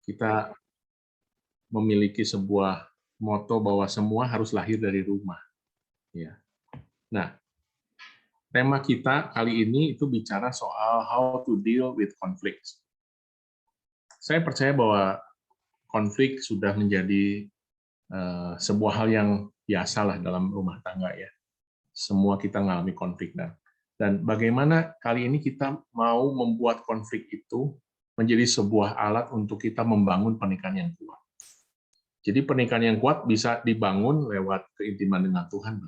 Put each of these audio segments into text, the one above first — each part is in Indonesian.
kita memiliki sebuah moto bahwa semua harus lahir dari rumah. Ya. Nah, tema kita kali ini itu bicara soal how to deal with conflicts. Saya percaya bahwa konflik sudah menjadi sebuah hal yang biasa lah dalam rumah tangga ya. Semua kita mengalami konflik dan bagaimana kali ini kita mau membuat konflik itu menjadi sebuah alat untuk kita membangun pernikahan yang kuat. Jadi pernikahan yang kuat bisa dibangun lewat keintiman dengan Tuhan,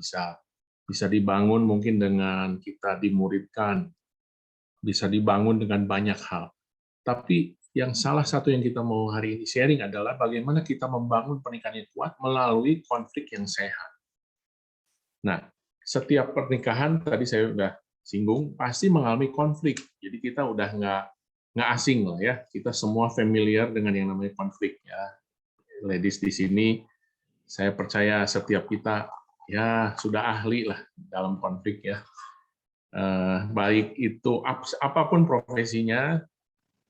bisa dibangun mungkin dengan kita dimuridkan, bisa dibangun dengan banyak hal. Tapi yang salah satu yang kita mau hari ini sharing adalah bagaimana kita membangun pernikahan yang kuat melalui konflik yang sehat. Nah, setiap pernikahan tadi saya sudah singgung pasti mengalami konflik. Jadi kita udah nggak asing lah ya. Kita semua familiar dengan yang namanya konflik ya. Ladies di sini, saya percaya setiap kita ya sudah ahli lah dalam konflik ya. Baik itu apapun profesinya,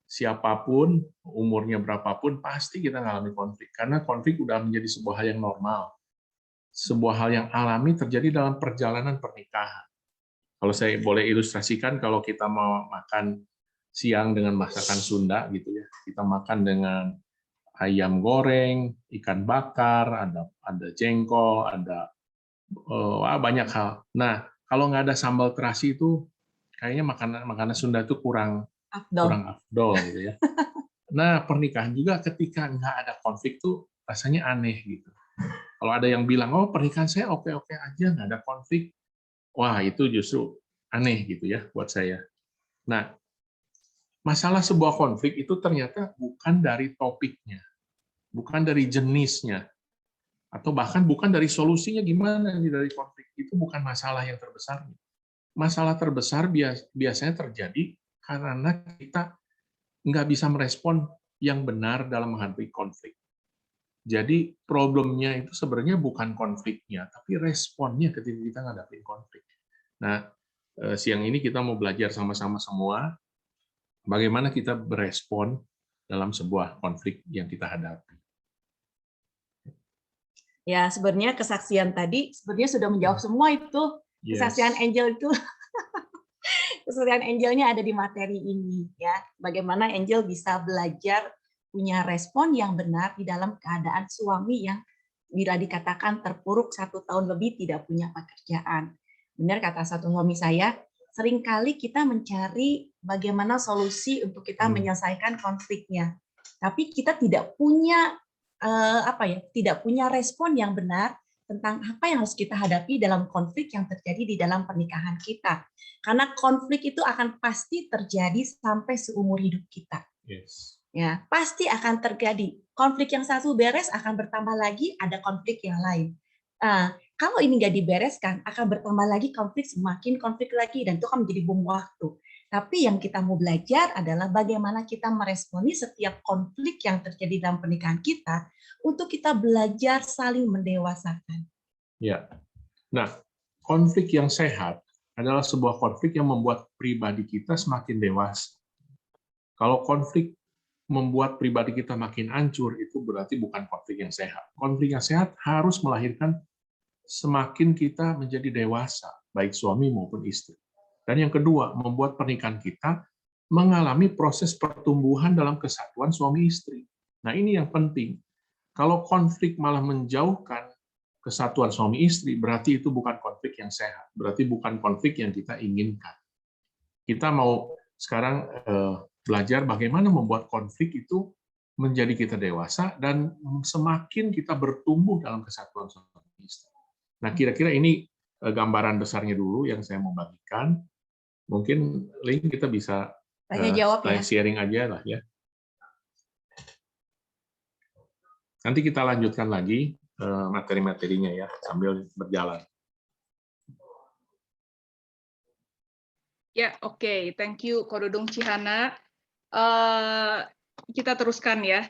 siapapun, umurnya berapapun, pasti kita mengalami konflik. Karena konflik udah menjadi sebuah hal yang normal. Sebuah hal yang alami terjadi dalam perjalanan pernikahan. Kalau saya boleh ilustrasikan, kalau kita mau makan siang dengan masakan Sunda, gitu ya, kita makan dengan ayam goreng, ikan bakar, ada jengkol, ada banyak hal. Nah, kalau nggak ada sambal terasi itu, kayaknya makanan Sunda itu kurang afdol gitu ya. Nah, pernikahan juga ketika nggak ada konflik tuh rasanya aneh gitu. Kalau ada yang bilang, oh pernikahan saya oke-oke aja, nggak ada konflik, wah itu justru aneh gitu ya buat saya. Nah, masalah sebuah konflik itu ternyata bukan dari topiknya, bukan dari jenisnya, atau bahkan bukan dari solusinya gimana nih dari konflik. Itu bukan masalah yang terbesar. Masalah terbesar biasanya terjadi karena kita nggak bisa merespon yang benar dalam menghadapi konflik. Jadi problemnya itu sebenarnya bukan konfliknya, tapi responnya ketika kita ngadapin konflik. Nah, siang ini kita mau belajar sama-sama semua bagaimana kita berespon dalam sebuah konflik yang kita hadapi. Ya, sebenarnya kesaksian tadi sebenarnya sudah menjawab semua itu. Kesaksian Angel itu. Kesaksian Angelnya ada di materi ini ya. Bagaimana Angel bisa belajar punya respon yang benar di dalam keadaan suami yang bila dikatakan terpuruk 1 tahun lebih tidak punya pekerjaan. Benar kata satu suami saya, seringkali kita mencari bagaimana solusi untuk kita menyelesaikan konfliknya. Tapi kita tidak punya tidak punya respon yang benar tentang apa yang harus kita hadapi dalam konflik yang terjadi di dalam pernikahan kita. Karena konflik itu akan pasti terjadi sampai seumur hidup kita. Yes. Ya, pasti akan terjadi. Konflik yang satu beres akan bertambah lagi, ada konflik yang lain. Kalau ini nggak dibereskan, akan bertambah lagi konflik, semakin konflik lagi, dan itu akan menjadi bom waktu. Tapi yang kita mau belajar adalah bagaimana kita meresponi setiap konflik yang terjadi dalam pernikahan kita untuk kita belajar saling mendewasakan. Ya. Nah, konflik yang sehat adalah sebuah konflik yang membuat pribadi kita semakin dewasa. Kalau konflik membuat pribadi kita makin hancur, itu berarti bukan konflik yang sehat. Konflik yang sehat harus melahirkan semakin kita menjadi dewasa, baik suami maupun istri. Dan yang kedua, membuat pernikahan kita mengalami proses pertumbuhan dalam kesatuan suami istri. Nah, ini yang penting. Kalau konflik malah menjauhkan kesatuan suami istri, berarti itu bukan konflik yang sehat. Berarti bukan konflik yang kita inginkan. Kita mau sekarang belajar bagaimana membuat konflik itu menjadi kita dewasa dan semakin kita bertumbuh dalam kesatuan suami istri. Nah, kira-kira ini gambaran besarnya dulu yang saya mau bagikan. Mungkin Link kita bisa jawab ya. sharing aja lah ya. Nanti kita lanjutkan lagi materi-materinya ya sambil berjalan. Ya, oke. Thank you, Kododong Chihana. Kita teruskan ya.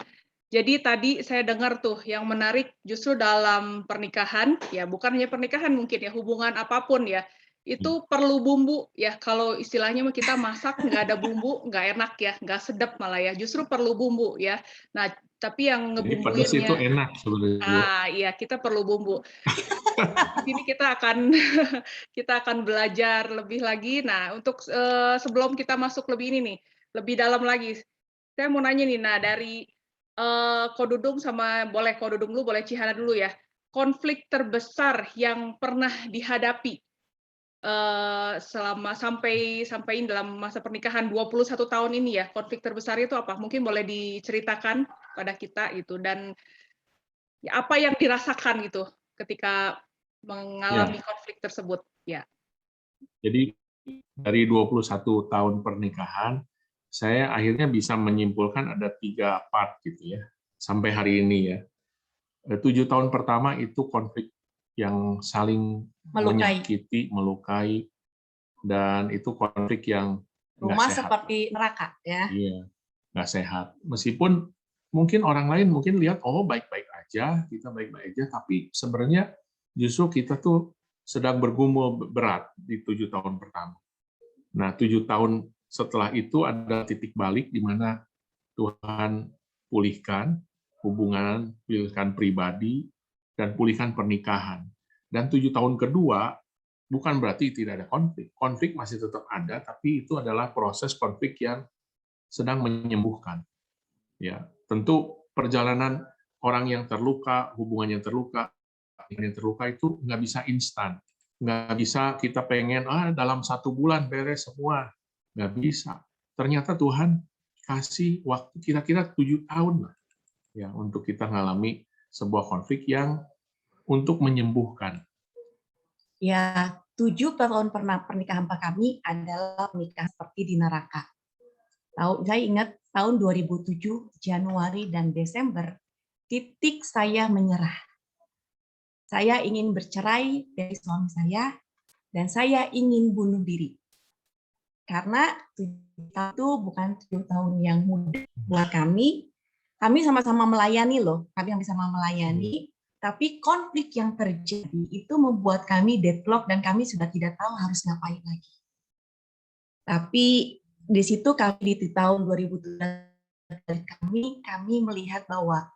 Jadi tadi saya dengar tuh yang menarik justru dalam pernikahan, ya bukan hanya pernikahan mungkin ya, hubungan apapun ya, itu perlu bumbu ya. Kalau istilahnya kita masak nggak ada bumbu, nggak enak ya, nggak sedap malah ya. Justru perlu bumbu ya. Nah, tapi yang Jadi pedas itu ngebumbuinnya, enak sebenarnya. iya kita perlu bumbu. Di sini kita akan kita akan belajar lebih lagi. Nah, untuk sebelum kita masuk lebih ini nih, lebih dalam lagi, saya mau nanya nih, nah dari Ko Dudung sama boleh Ko Dudung dulu, boleh Chihana dulu ya. Konflik terbesar yang pernah dihadapi selama sampai dalam masa pernikahan 21 tahun ini ya, konflik terbesar itu apa? Mungkin boleh diceritakan pada kita itu, dan ya, apa yang dirasakan gitu ketika mengalami konflik tersebut ya. Jadi dari 21 tahun pernikahan, saya akhirnya bisa menyimpulkan ada 3 part gitu ya, sampai hari ini ya. 7 tahun pertama itu konflik yang saling menyakiti, melukai, dan itu konflik yang nggak Rumah sehat. seperti neraka ya. Iya, nggak sehat. Meskipun mungkin orang lain mungkin lihat, oh baik-baik aja, kita baik-baik aja, tapi sebenarnya justru kita tuh sedang bergumul berat di 7 tahun pertama. Nah, 7 tahun setelah itu ada titik balik di mana Tuhan pulihkan hubungan, pulihkan pribadi, dan pulihkan pernikahan. Dan 7 tahun kedua, bukan berarti tidak ada konflik. Konflik masih tetap ada, tapi itu adalah proses konflik yang sedang menyembuhkan. Ya, tentu perjalanan orang yang terluka, hubungan yang terluka itu nggak bisa instan. Nggak bisa kita pengen, dalam 1 bulan beres semua. Nggak bisa. Ternyata Tuhan kasih waktu kira-kira 7 tahun lah, ya, untuk kita mengalami sebuah konflik yang untuk menyembuhkan. Ya, 7 tahun pernikahan kami adalah pernikahan seperti di neraka. Saya ingat tahun 2007, Januari dan Desember, titik saya menyerah. Saya ingin bercerai dari suami saya, dan saya ingin bunuh diri. Karena 7 tahun itu bukan 7 tahun yang mudah buat kami. Kami sama-sama melayani loh, kami yang sama melayani, tapi konflik yang terjadi itu membuat kami deadlock dan kami sudah tidak tahu harus ngapain lagi. Tapi di situ kami di tahun 2017 kami melihat bahwa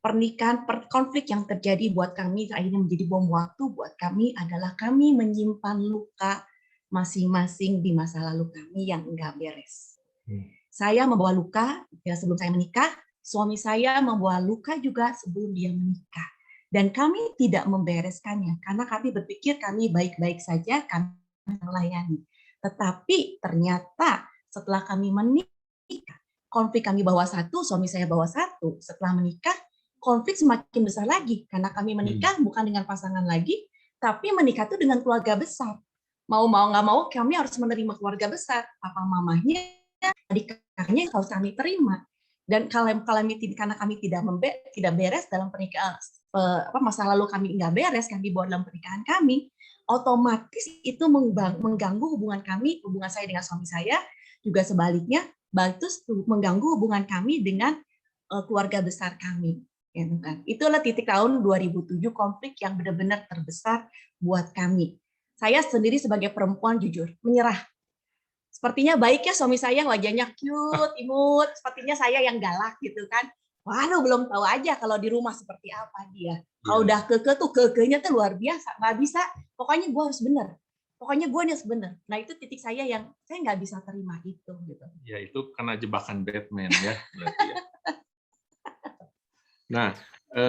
pernikahan, konflik yang terjadi buat kami akhirnya menjadi bom waktu buat kami adalah kami menyimpan luka masing-masing di masa lalu kami yang enggak beres. Saya membawa luka ya sebelum saya menikah, suami saya membawa luka juga sebelum dia menikah. Dan kami tidak membereskannya karena kami berpikir kami baik-baik saja, kami melayani. Tetapi ternyata setelah kami menikah, konflik kami bawa 1, suami saya bawa 1. Setelah menikah, konflik semakin besar lagi karena kami menikah bukan dengan pasangan lagi, tapi menikah itu dengan keluarga besar. Mau nggak mau kami harus menerima keluarga besar, papa mamanya, adik kakaknya harus kami terima. Dan karena kami tidak beres dalam pernikahan, masa lalu kami nggak beres, kami bawa dalam pernikahan kami, otomatis itu mengganggu hubungan kami, hubungan saya dengan suami saya, juga sebaliknya, terus mengganggu hubungan kami dengan keluarga besar kami. Ya, kan? Itulah titik tahun 2007 konflik yang benar-benar terbesar buat kami. Saya sendiri sebagai perempuan jujur menyerah. Sepertinya baik ya suami saya, wajahnya cute, imut, sepertinya saya yang galak gitu kan. Waduh, belum tahu aja kalau di rumah seperti apa dia. Kalau udah kekehnya tuh luar biasa, nggak bisa. Pokoknya gue harus bener. Pokoknya gue harus bener. Nah itu titik saya yang saya nggak bisa terima itu. Gitu. Ya itu karena jebakan Batman ya berarti ya. Nah,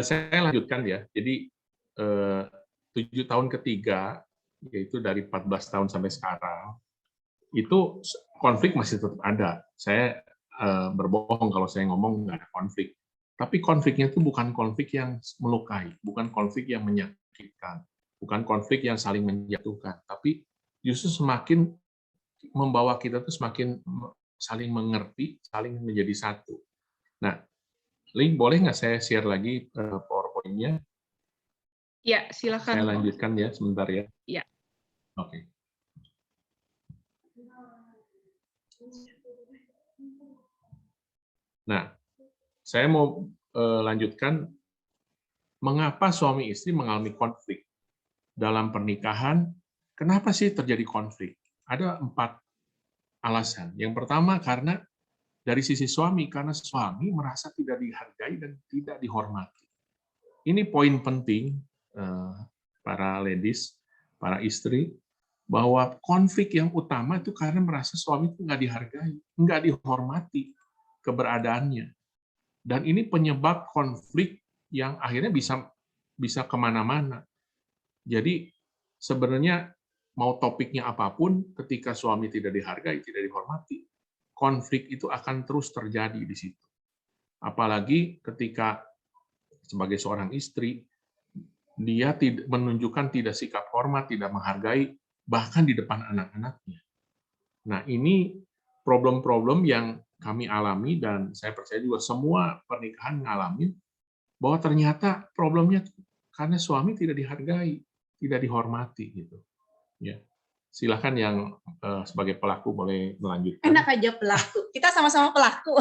saya lanjutkan ya. Jadi 7 tahun ketiga, yaitu dari 14 tahun sampai sekarang, itu konflik masih tetap ada. Saya berbohong kalau saya ngomong nggak ada konflik. Tapi konfliknya itu bukan konflik yang melukai, bukan konflik yang menyakitkan, bukan konflik yang saling menjatuhkan, tapi justru semakin membawa kita tuh semakin saling mengerti, saling menjadi satu. Nah, Link, boleh nggak saya share lagi PowerPoint-nya? Ya, silakan. Saya lanjutkan ya sebentar ya. Ya. Oke. Nah, saya mau lanjutkan mengapa suami istri mengalami konflik dalam pernikahan Kenapa sih terjadi konflik? Ada 4 alasan. Yang pertama karena dari sisi suami, karena suami merasa tidak dihargai dan tidak dihormati. Ini poin penting, para ladies, para istri, bahwa konflik yang utama itu karena merasa suami itu nggak dihargai, nggak dihormati keberadaannya. Dan ini penyebab konflik yang akhirnya bisa kemana-mana. Jadi sebenarnya mau topiknya apapun, ketika suami tidak dihargai, tidak dihormati, konflik itu akan terus terjadi di situ. Apalagi ketika sebagai seorang istri, dia menunjukkan tidak sikap hormat, tidak menghargai, bahkan di depan anak-anaknya. Nah, ini problem-problem yang kami alami, dan saya percaya juga semua pernikahan ngalamin, bahwa ternyata problemnya karena suami tidak dihargai, tidak dihormati. Gitu. Ya. Silakan yang sebagai pelaku boleh melanjutkan. Enak aja pelaku. Kita sama-sama pelaku.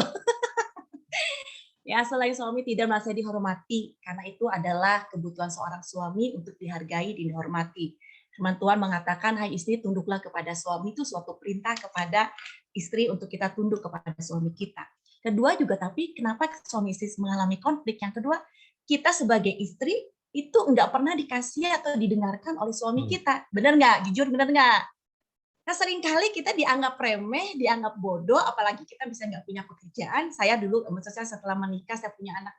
Ya, selain suami tidak merasa dihormati, karena itu adalah kebutuhan seorang suami untuk dihargai dan dihormati. Firman Tuhan mengatakan, hai istri, tunduklah kepada suami, itu suatu perintah kepada istri untuk kita tunduk kepada suami kita. Kedua juga, tapi kenapa suami istri mengalami konflik? Yang kedua, kita sebagai istri itu nggak pernah dikasih atau didengarkan oleh suami kita. Benar nggak? Jujur, benar nggak? Nah, seringkali kita dianggap remeh, dianggap bodoh, apalagi kita bisa nggak punya pekerjaan. Saya dulu, maksudnya setelah menikah, saya punya anak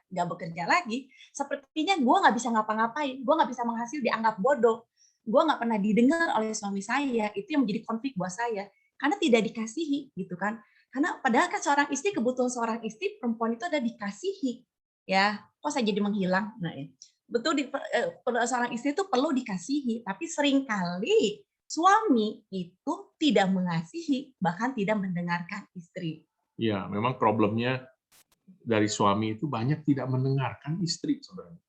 nggak bekerja lagi. Sepertinya gue nggak bisa ngapa-ngapain, gue nggak bisa menghasil, dianggap bodoh. Gue nggak pernah didengar oleh suami saya. Itu yang menjadi konflik buat saya, karena tidak dikasihi, gitu kan? Karena padahal kan seorang istri, kebutuhan seorang istri perempuan itu ada dikasihi, ya. Kok saya jadi menghilang? Nah, ya. Betul, seorang istri itu perlu dikasihi, tapi seringkali suami itu tidak mengasihi, bahkan tidak mendengarkan istri. Ya, memang problemnya dari suami itu banyak tidak mendengarkan istri sebenarnya.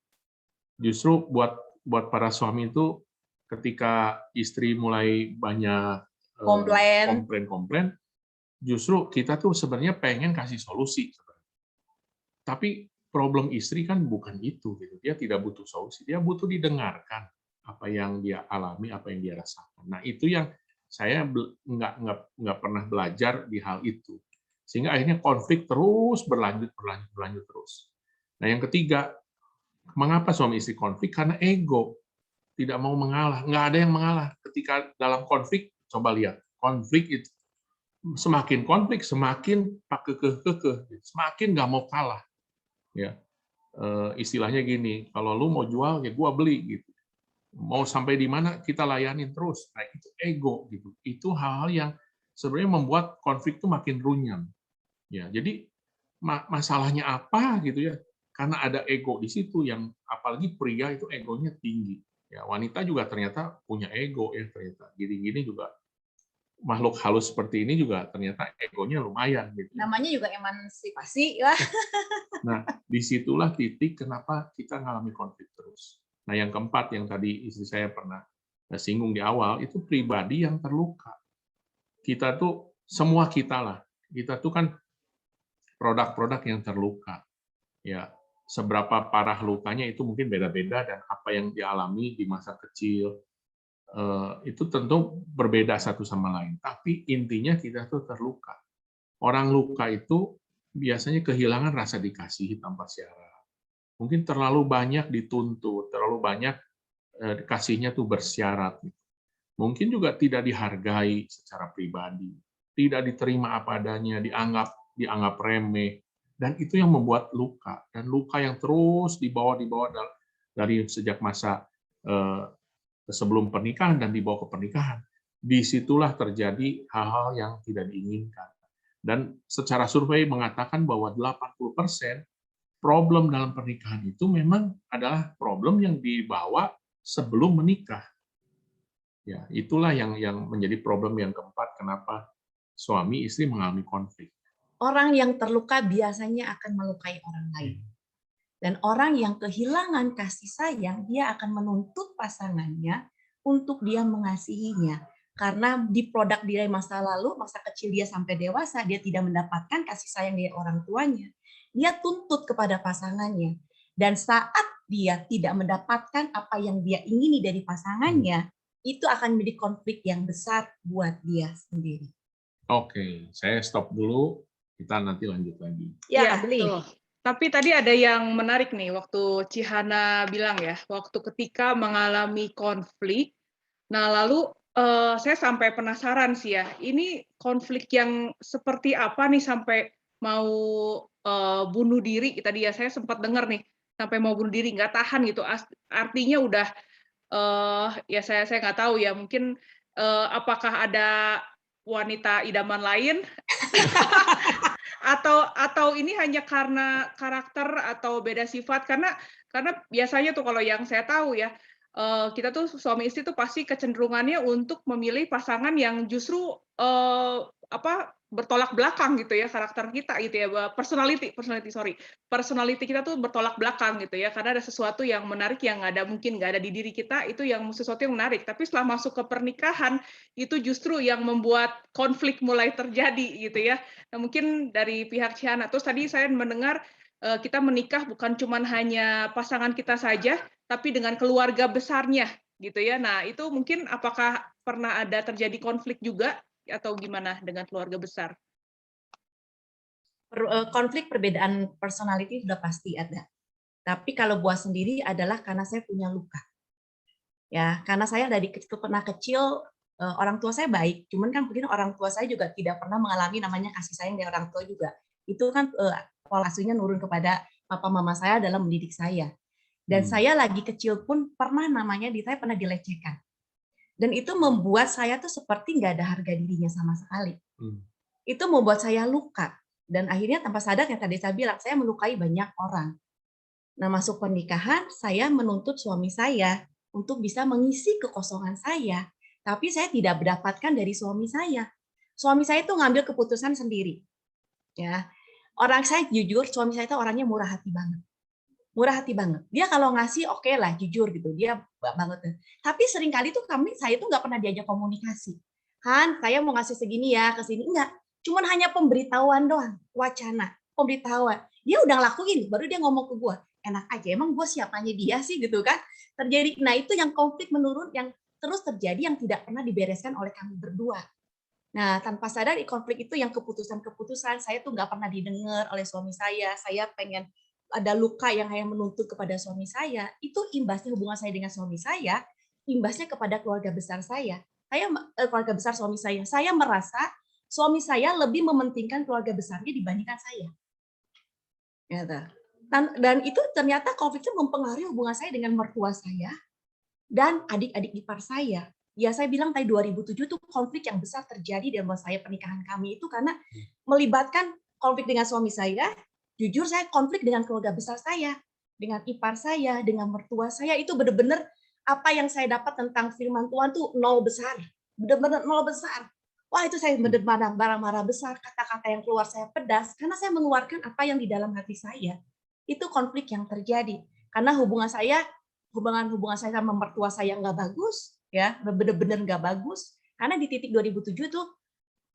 Justru buat para suami itu ketika istri mulai banyak komplain, justru kita tuh sebenarnya pengen kasih solusi. Tapi problem istri kan bukan itu, gitu. Dia tidak butuh solusi, dia butuh didengarkan apa yang dia alami, apa yang dia rasakan. Nah, itu yang saya nggak pernah belajar di hal itu. Sehingga akhirnya konflik terus berlanjut terus. Nah, yang ketiga, mengapa suami istri konflik? Karena ego. Tidak mau mengalah. Nggak ada yang mengalah. Ketika dalam konflik, coba lihat. Konflik itu, semakin konflik, semakin kekeh. Semakin nggak mau kalah. Ya, istilahnya gini, kalau lu mau jual, ya gua beli. Gitu. Mau sampai di mana kita layanin terus. Nah, itu ego gitu. Itu hal-hal yang sebenarnya membuat konflik itu makin runyam. Ya, jadi masalahnya apa gitu ya? Karena ada ego di situ yang apalagi pria itu egonya tinggi. Ya, wanita juga ternyata punya ego ya ternyata. Gini-gini juga makhluk halus seperti ini juga ternyata egonya lumayan gitu. Namanya juga emansipasi ya. Nah, disitulah titik kenapa kita ngalami konflik terus. Nah, yang keempat yang tadi istri saya pernah singgung di awal, itu pribadi yang terluka. Kita tuh, semua kita lah, kita tuh kan produk-produk yang terluka. Ya, seberapa parah lukanya itu mungkin beda-beda, dan apa yang dialami di masa kecil, itu tentu berbeda satu sama lain. Tapi intinya kita tuh terluka. Orang luka itu biasanya kehilangan rasa dikasihi tanpa syarat. Mungkin terlalu banyak dituntut, terlalu banyak kasihnya tuh bersyarat. Mungkin juga tidak dihargai secara pribadi, tidak diterima apa adanya, dianggap remeh, dan itu yang membuat luka, dan luka yang terus dibawa dari sejak masa sebelum pernikahan dan dibawa ke pernikahan. Disitulah terjadi hal-hal yang tidak diinginkan. Dan secara survei mengatakan bahwa 80% problem dalam pernikahan itu memang adalah problem yang dibawa sebelum menikah. Ya, itulah yang menjadi problem yang keempat, kenapa suami istri mengalami konflik. Orang yang terluka biasanya akan melukai orang lain. Dan orang yang kehilangan kasih sayang, dia akan menuntut pasangannya untuk dia mengasihinya. Karena di produk dia masa lalu, masa kecil dia sampai dewasa, dia tidak mendapatkan kasih sayang dari orang tuanya. Dia tuntut kepada pasangannya. Dan saat dia tidak mendapatkan apa yang dia ingini dari pasangannya, itu akan menjadi konflik yang besar buat dia sendiri. Oke, saya stop dulu. Kita nanti lanjut lagi. Ya, Beli. Tapi tadi ada yang menarik nih, waktu Cihana bilang ya, waktu ketika mengalami konflik, nah lalu saya sampai penasaran sih ya, ini konflik yang seperti apa nih sampai mau bunuh diri, tadi ya saya sempat dengar nih, sampai mau bunuh diri, nggak tahan gitu, artinya udah, ya saya nggak tahu ya, mungkin apakah ada wanita idaman lain, atau ini hanya karena karakter atau beda sifat, karena biasanya tuh kalau yang saya tahu ya, kita tuh suami istri tuh pasti kecenderungannya untuk memilih pasangan yang justru bertolak belakang gitu ya, karakter kita gitu ya, personality kita tuh bertolak belakang gitu ya, karena ada sesuatu yang menarik yang mungkin nggak ada di diri kita, itu yang sesuatu yang menarik. Tapi setelah masuk ke pernikahan, itu justru yang membuat konflik mulai terjadi gitu ya. Nah, mungkin dari pihak Cihana, terus tadi saya mendengar kita menikah bukan cuma hanya pasangan kita saja, tapi dengan keluarga besarnya, gitu ya. Nah, itu mungkin apakah pernah ada terjadi konflik juga, atau gimana dengan keluarga besar? Konflik perbedaan personality sudah pasti ada. Tapi kalau buat sendiri adalah karena saya punya luka. Ya, karena saya dari pernah kecil orang tua saya baik, cuman kan mungkin orang tua saya juga tidak pernah mengalami namanya kasih sayang dari orang tua juga. Itu kan pola asuhnya nurun kepada papa mama saya dalam mendidik saya. Dan saya lagi kecil pun pernah saya pernah dilecehkan. Dan itu membuat saya tuh seperti nggak ada harga dirinya sama sekali. Itu membuat saya luka. Dan akhirnya tanpa sadar yang tadi saya bilang, saya melukai banyak orang. Nah, masuk pernikahan, saya menuntut suami saya untuk bisa mengisi kekosongan saya. Tapi saya tidak mendapatkan dari suami saya. Suami saya itu ngambil keputusan sendiri. Ya, orang saya jujur, suami saya itu orangnya murah hati banget. Murah hati banget. Dia kalau ngasih oke lah, jujur gitu. Dia banget. Tapi seringkali tuh saya tuh nggak pernah diajak komunikasi. Han, saya mau ngasih segini ya, ke sini. Enggak. Cuman hanya pemberitahuan doang, wacana, pemberitahuan. Dia udah ngelakuin, baru dia ngomong ke gue. Enak aja, emang gue siapanya dia sih gitu kan. Terjadi, nah itu yang konflik menurun, yang terus terjadi yang tidak pernah dibereskan oleh kami berdua. Nah, tanpa sadar konflik itu yang keputusan-keputusan, saya tuh nggak pernah didengar oleh suami saya pengen ada luka yang saya menuntut kepada suami saya, itu imbasnya hubungan saya dengan suami saya, imbasnya kepada keluarga besar saya. Keluarga besar suami saya merasa suami saya lebih mementingkan keluarga besarnya dibandingkan saya. Dan itu ternyata konfliknya mempengaruhi hubungan saya dengan mertua saya dan adik-adik ipar saya. Ya, saya bilang tadi 2007 itu konflik yang besar terjadi dalam saya pernikahan kami itu karena melibatkan konflik dengan suami saya. Jujur saya konflik dengan keluarga besar saya, dengan ipar saya, dengan mertua saya, itu benar-benar apa yang saya dapat tentang firman Tuhan tuh nol besar. Benar-benar nol besar. Wah, itu saya benar-benar marah-marah besar, kata-kata yang keluar saya pedas, karena saya mengeluarkan apa yang di dalam hati saya. Itu konflik yang terjadi. Karena hubungan saya sama mertua saya nggak bagus, ya benar-benar nggak bagus. Karena di titik 2007 tuh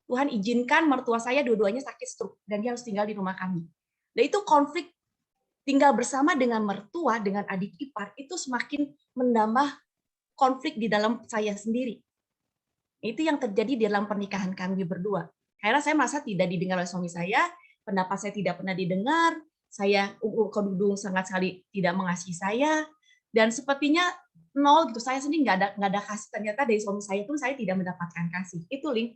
Tuhan izinkan mertua saya dua-duanya sakit stroke dan dia harus tinggal di rumah kami. Dan itu konflik tinggal bersama dengan mertua, dengan adik ipar, itu semakin menambah konflik di dalam saya sendiri. Itu yang terjadi di dalam pernikahan kami berdua. Karena saya merasa tidak didengar oleh suami saya, pendapat saya tidak pernah didengar, saya Kedudung sangat sekali tidak mengasihi saya, dan sepertinya nol gitu. Saya sendiri nggak ada kasih. Ternyata dari suami saya itu saya tidak mendapatkan kasih. Itu Link.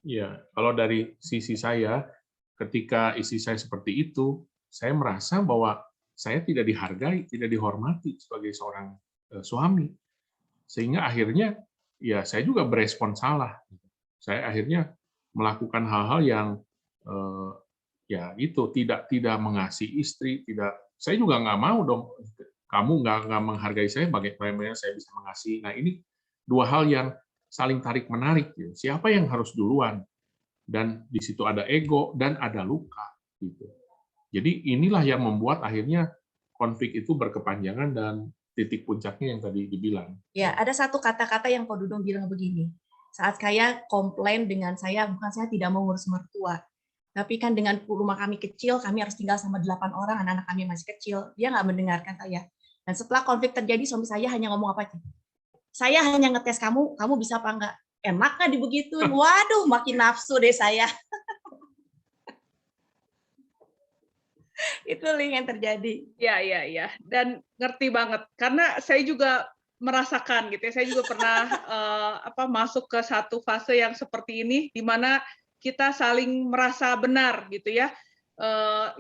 Iya, kalau dari sisi saya, ketika istri saya seperti itu, saya merasa bahwa saya tidak dihargai, tidak dihormati sebagai seorang suami. Sehingga akhirnya ya saya juga berespon salah. Saya akhirnya melakukan hal-hal yang ya itu tidak mengasihi istri, saya juga nggak mau dong kamu nggak menghargai saya, bagaimana saya bisa mengasihi. Nah, ini dua hal yang saling tarik menarik. Siapa yang harus duluan? Dan di situ ada ego dan ada luka. Gitu. Jadi inilah yang membuat akhirnya konflik itu berkepanjangan dan titik puncaknya yang tadi dibilang. Ya, ada satu kata-kata yang Pak Dudung bilang begini. Saat saya komplain dengan saya, bukan saya tidak mau ngurus mertua, tapi kan dengan rumah kami kecil, kami harus tinggal sama 8 orang, anak-anak kami masih kecil. Dia nggak mendengarkan saya. Dan setelah konflik terjadi, suami saya hanya ngomong apa aja? saya hanya ngetes kamu, kamu bisa apa enggak? Enak nggak dibegituin? Waduh, makin nafsu deh saya. Itu link yang terjadi. Ya. Dan ngerti banget. Karena saya juga merasakan gitu ya. Saya juga pernah masuk ke satu fase yang seperti ini, di mana kita saling merasa benar gitu ya.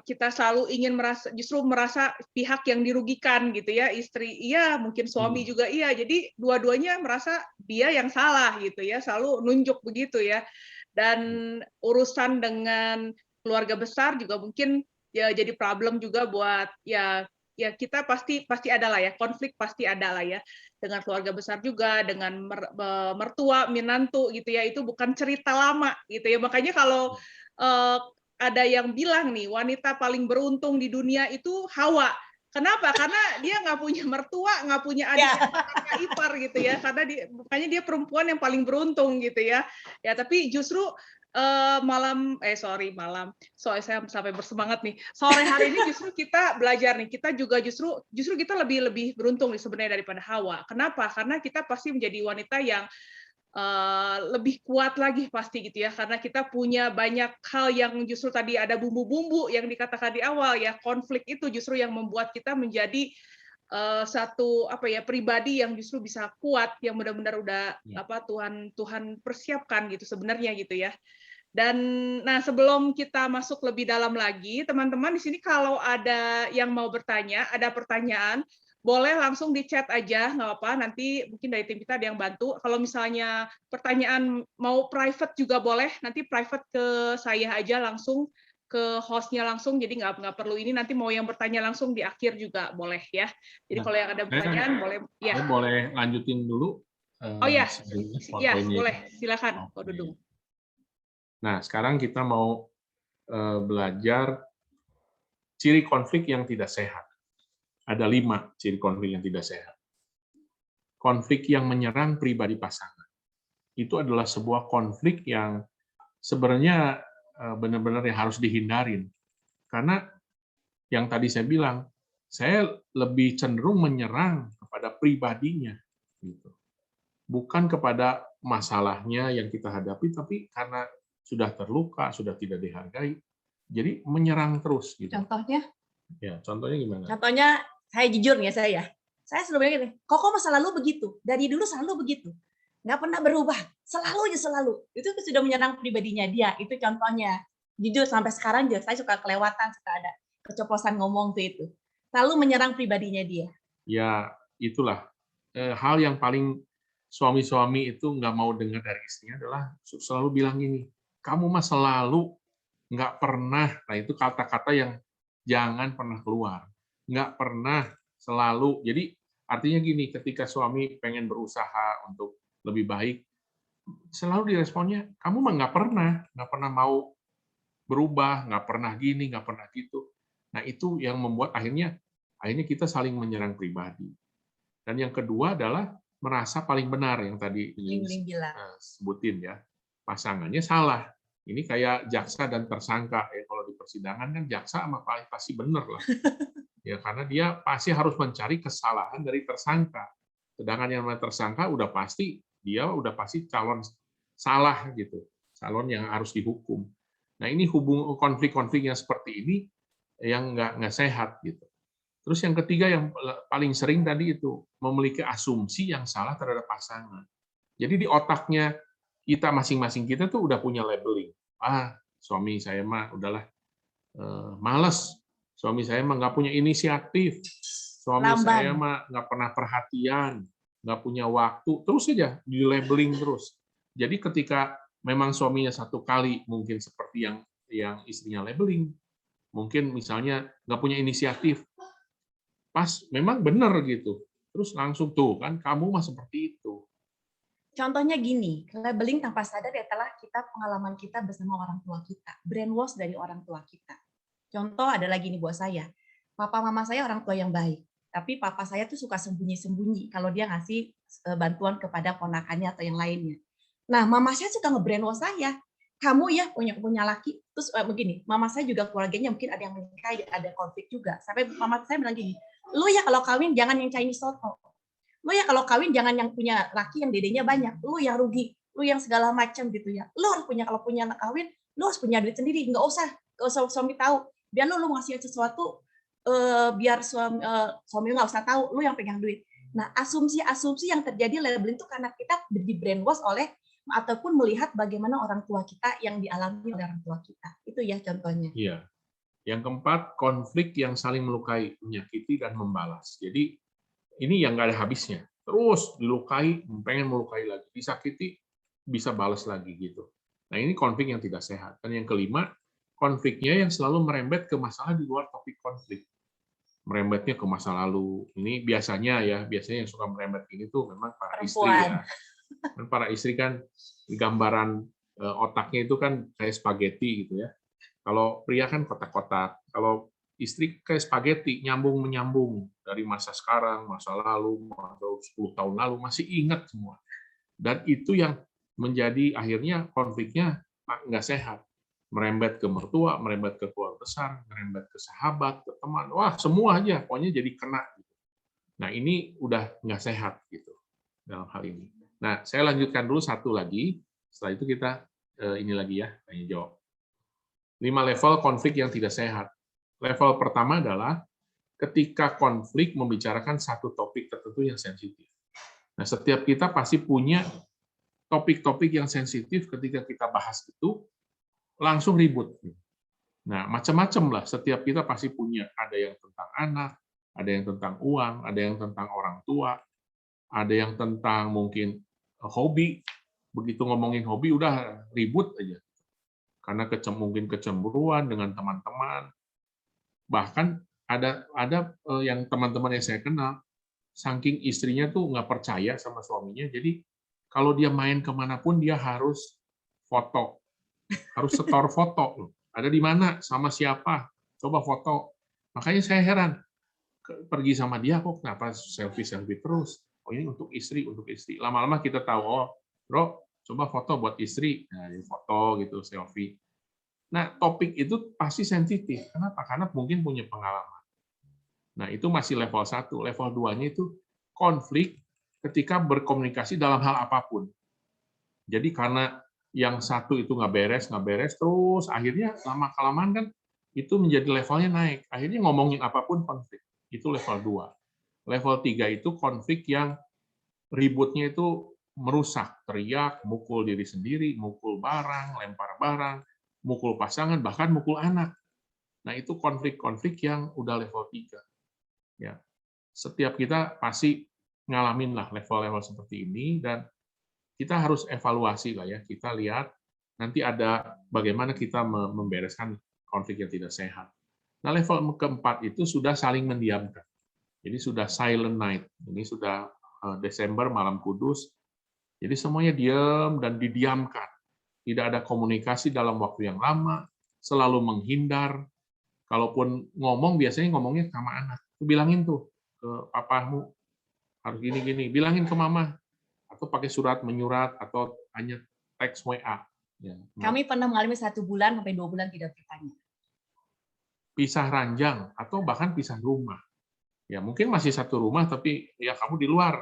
Kita selalu ingin justru merasa pihak yang dirugikan gitu ya, istri iya, mungkin suami juga iya, jadi dua-duanya merasa dia yang salah gitu ya, selalu nunjuk begitu ya. Dan urusan dengan keluarga besar juga mungkin ya jadi problem juga buat ya kita pasti ada lah ya, konflik pasti ada lah ya, dengan keluarga besar juga, dengan mertua, menantu gitu ya, itu bukan cerita lama gitu ya. Makanya kalau ada yang bilang nih, wanita paling beruntung di dunia itu Hawa. Kenapa? Karena dia nggak punya mertua, nggak punya adik kakak ipar gitu ya. Karena makanya dia perempuan yang paling beruntung gitu ya. Ya, tapi justru soalnya saya sampai bersemangat nih. Sore hari ini justru kita belajar nih. Kita juga justru kita lebih beruntung nih sebenarnya daripada Hawa. Kenapa? Karena kita pasti menjadi wanita yang lebih kuat lagi pasti gitu ya, karena kita punya banyak hal yang justru tadi ada bumbu-bumbu yang dikatakan di awal ya, konflik itu justru yang membuat kita menjadi satu pribadi yang justru bisa kuat, yang benar-benar udah Tuhan persiapkan gitu sebenarnya gitu ya. Dan nah, sebelum kita masuk lebih dalam lagi, teman-teman di sini kalau ada yang mau bertanya, ada pertanyaan, boleh langsung di chat aja, nggak apa-apa. Nanti mungkin dari tim kita ada yang bantu. Kalau misalnya pertanyaan mau private juga boleh, nanti private ke saya aja langsung, ke hostnya langsung. Jadi nggak perlu ini. Nanti mau yang bertanya langsung di akhir juga boleh ya. Jadi kalau yang ada pertanyaan boleh. Ya. Boleh lanjutin dulu. Oh ya, boleh. Silakan, Pak Dudung. Nah, sekarang kita mau belajar ciri konflik yang tidak sehat. Ada 5 ciri konflik yang tidak sehat. Konflik yang menyerang pribadi pasangan. Itu adalah sebuah konflik yang sebenarnya benar-benar yang harus dihindarin. Karena yang tadi saya bilang, saya lebih cenderung menyerang kepada pribadinya. Gitu. Bukan kepada masalahnya yang kita hadapi, tapi karena sudah terluka, sudah tidak dihargai, jadi menyerang terus. Gitu. Contohnya? Ya, contohnya gimana? Contohnya, saya jujur ya saya selalu bilang gini, kok masa lalu begitu, dari dulu selalu begitu, nggak pernah berubah, selalu. Itu sudah menyerang pribadinya dia, itu contohnya. Jujur sampai sekarang juga saya suka kelewatan, suka ada keceplosan ngomong itu. Selalu menyerang pribadinya dia. Ya, itulah hal yang paling suami-suami itu nggak mau dengar dari istrinya adalah selalu bilang gini, kamu mah selalu nggak pernah. Nah, itu kata-kata yang jangan pernah keluar. Nggak pernah, selalu. Jadi artinya gini, ketika suami pengen berusaha untuk lebih baik, selalu diresponnya, kamu mah nggak pernah mau berubah, nggak pernah gini, nggak pernah gitu. Nah, itu yang membuat akhirnya kita saling menyerang pribadi. Dan yang kedua adalah merasa paling benar, yang tadi sebutin ya, pasangannya salah. Ini kayak jaksa dan tersangka ya, kalau di persidangan kan jaksa sama pasti benar lah. Ya, karena dia pasti harus mencari kesalahan dari tersangka. Sedangkan yang tersangka dia udah pasti calon salah gitu, calon yang harus dihukum. Nah, ini konflik-konflik yang seperti ini yang nggak sehat gitu. Terus yang ketiga yang paling sering tadi itu memiliki asumsi yang salah terhadap pasangan. Jadi di otaknya kita masing-masing kita tuh udah punya labeling. Suami saya mah udahlah malas. Suami saya mah nggak punya inisiatif. Suami saya mah nggak pernah perhatian, nggak punya waktu. Terus saja di labeling terus. Jadi ketika memang suaminya satu kali mungkin seperti yang istrinya labeling, mungkin misalnya nggak punya inisiatif, pas memang benar gitu, terus langsung tuh kan kamu mah seperti itu. Contohnya gini, labeling tanpa sadar adalah pengalaman kita bersama orang tua kita, brainwash dari orang tua kita. Contoh ada lagi nih buat saya, papa mama saya orang tua yang baik, tapi papa saya tuh suka sembunyi-sembunyi kalau dia ngasih bantuan kepada ponakannya atau yang lainnya. Nah, mama saya suka nge-brainwash saya. Kamu ya punya laki, terus begini, mama saya juga keluarganya mungkin ada yang menikah, ada konflik juga. Sampai mama saya bilang gini, lu ya kalau kawin jangan yang Chinese soto. Lu ya kalau kawin jangan yang punya laki yang dedenya banyak, lu yang rugi, lu yang segala macam gitu ya. Lu harus punya, kalau punya anak kawin, lu harus punya duit sendiri, nggak usah suami tahu. Biar lu ngasih sesuatu, biar suami nggak usah tahu, lu yang pegang duit. Nah, asumsi-asumsi yang terjadi labeling itu karena kita di brainwash oleh ataupun melihat bagaimana orang tua kita yang dialami oleh orang tua kita. Itu ya contohnya. Iya. Yang keempat, konflik yang saling melukai, menyakiti, dan membalas. Jadi, ini yang nggak ada habisnya. Terus dilukai, pengen melukai lagi. Disakiti, bisa balas lagi gitu. Nah, ini konflik yang tidak sehat. Dan yang kelima, konfliknya yang selalu merembet ke masalah di luar topik konflik. Merembetnya ke masa lalu. Ini biasanya yang suka merembet ini tuh memang para istri ya. Dan para istri kan gambaran otaknya itu kan kayak spaghetti gitu ya. Kalau pria kan kotak-kotak. Kalau istri kayak spaghetti, nyambung-menyambung dari masa sekarang, masa lalu, atau 10 tahun lalu, masih ingat semua. Dan itu yang menjadi akhirnya konfliknya nggak sehat. Merembet ke mertua, merembet ke keluarga besar, merembet ke sahabat, ke teman, wah semua aja, pokoknya jadi kena. Nah ini udah nggak sehat gitu dalam hal ini. Nah saya lanjutkan dulu satu lagi, setelah itu kita ini lagi ya, tanya jawab. 5 level konflik yang tidak sehat. Level pertama adalah ketika konflik membicarakan satu topik tertentu yang sensitif. Nah, setiap kita pasti punya topik-topik yang sensitif ketika kita bahas itu, langsung ribut. Nah, macam-macam lah. Setiap kita pasti punya. Ada yang tentang anak, ada yang tentang uang, ada yang tentang orang tua, ada yang tentang mungkin hobi. Begitu ngomongin hobi, udah ribut aja. Karena mungkin kecemburuan dengan teman-teman. Bahkan ada yang teman-teman yang saya kenal, saking istrinya tuh nggak percaya sama suaminya, jadi kalau dia main kemanapun dia harus foto, harus setor foto. Ada di mana, sama siapa, coba foto. Makanya saya heran, pergi sama dia kok kenapa selfie-selfie terus. Oh ini untuk istri, untuk istri. Lama-lama kita tahu, oh bro, coba foto buat istri. Nah, foto gitu, selfie. Nah, topik itu pasti sensitif. Kenapa? Karena mungkin punya pengalaman. Nah, itu masih level 1. Level 2-nya itu konflik ketika berkomunikasi dalam hal apapun. Jadi karena yang satu itu nggak beres, terus akhirnya lama-kelamaan kan itu menjadi levelnya naik. Akhirnya ngomongin apapun konflik. Itu level 2. Level 3 itu konflik yang ributnya itu merusak, teriak, mukul diri sendiri, mukul barang, lempar barang, mukul pasangan, bahkan mukul anak. Nah, itu konflik-konflik yang udah level 3. Ya. Setiap kita pasti ngalamin lah level-level seperti ini, dan kita harus evaluasi lah ya. Kita lihat nanti ada bagaimana kita membereskan konflik yang tidak sehat. Nah, level keempat itu sudah saling mendiamkan. Jadi sudah silent night. Ini sudah Desember, malam kudus. Jadi semuanya diam dan didiamkan. Tidak ada komunikasi dalam waktu yang lama, selalu menghindar. Kalaupun ngomong, biasanya ngomongnya sama anak. Bilangin tuh ke papamu, harus gini-gini. Bilangin ke mama. Atau pakai surat menyurat, atau hanya teks WA. Ya. Kami pernah mengalami 1 bulan sampai 2 bulan tidak bertanya. Pisah ranjang, atau bahkan pisah rumah. Ya mungkin masih satu rumah, tapi ya kamu di luar,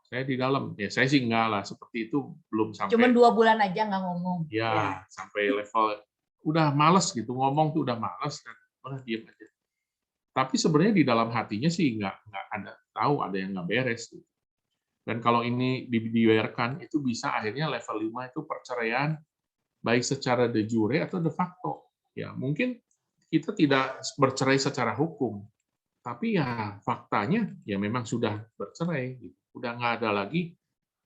saya di dalam. Ya saya sih enggak lah, seperti itu belum sampai. Cuman 2 bulan aja nggak ngomong. Ya, sampai level udah males gitu, ngomong tuh udah males, dan udah diam aja. Tapi sebenarnya di dalam hatinya sih nggak ada tahu ada yang nggak beres. Gitu. Dan kalau ini dibiarkan, itu bisa akhirnya level 5 itu perceraian, baik secara de jure atau de facto. Ya mungkin kita tidak bercerai secara hukum, tapi ya faktanya ya memang sudah bercerai. Gitu. Udah nggak ada lagi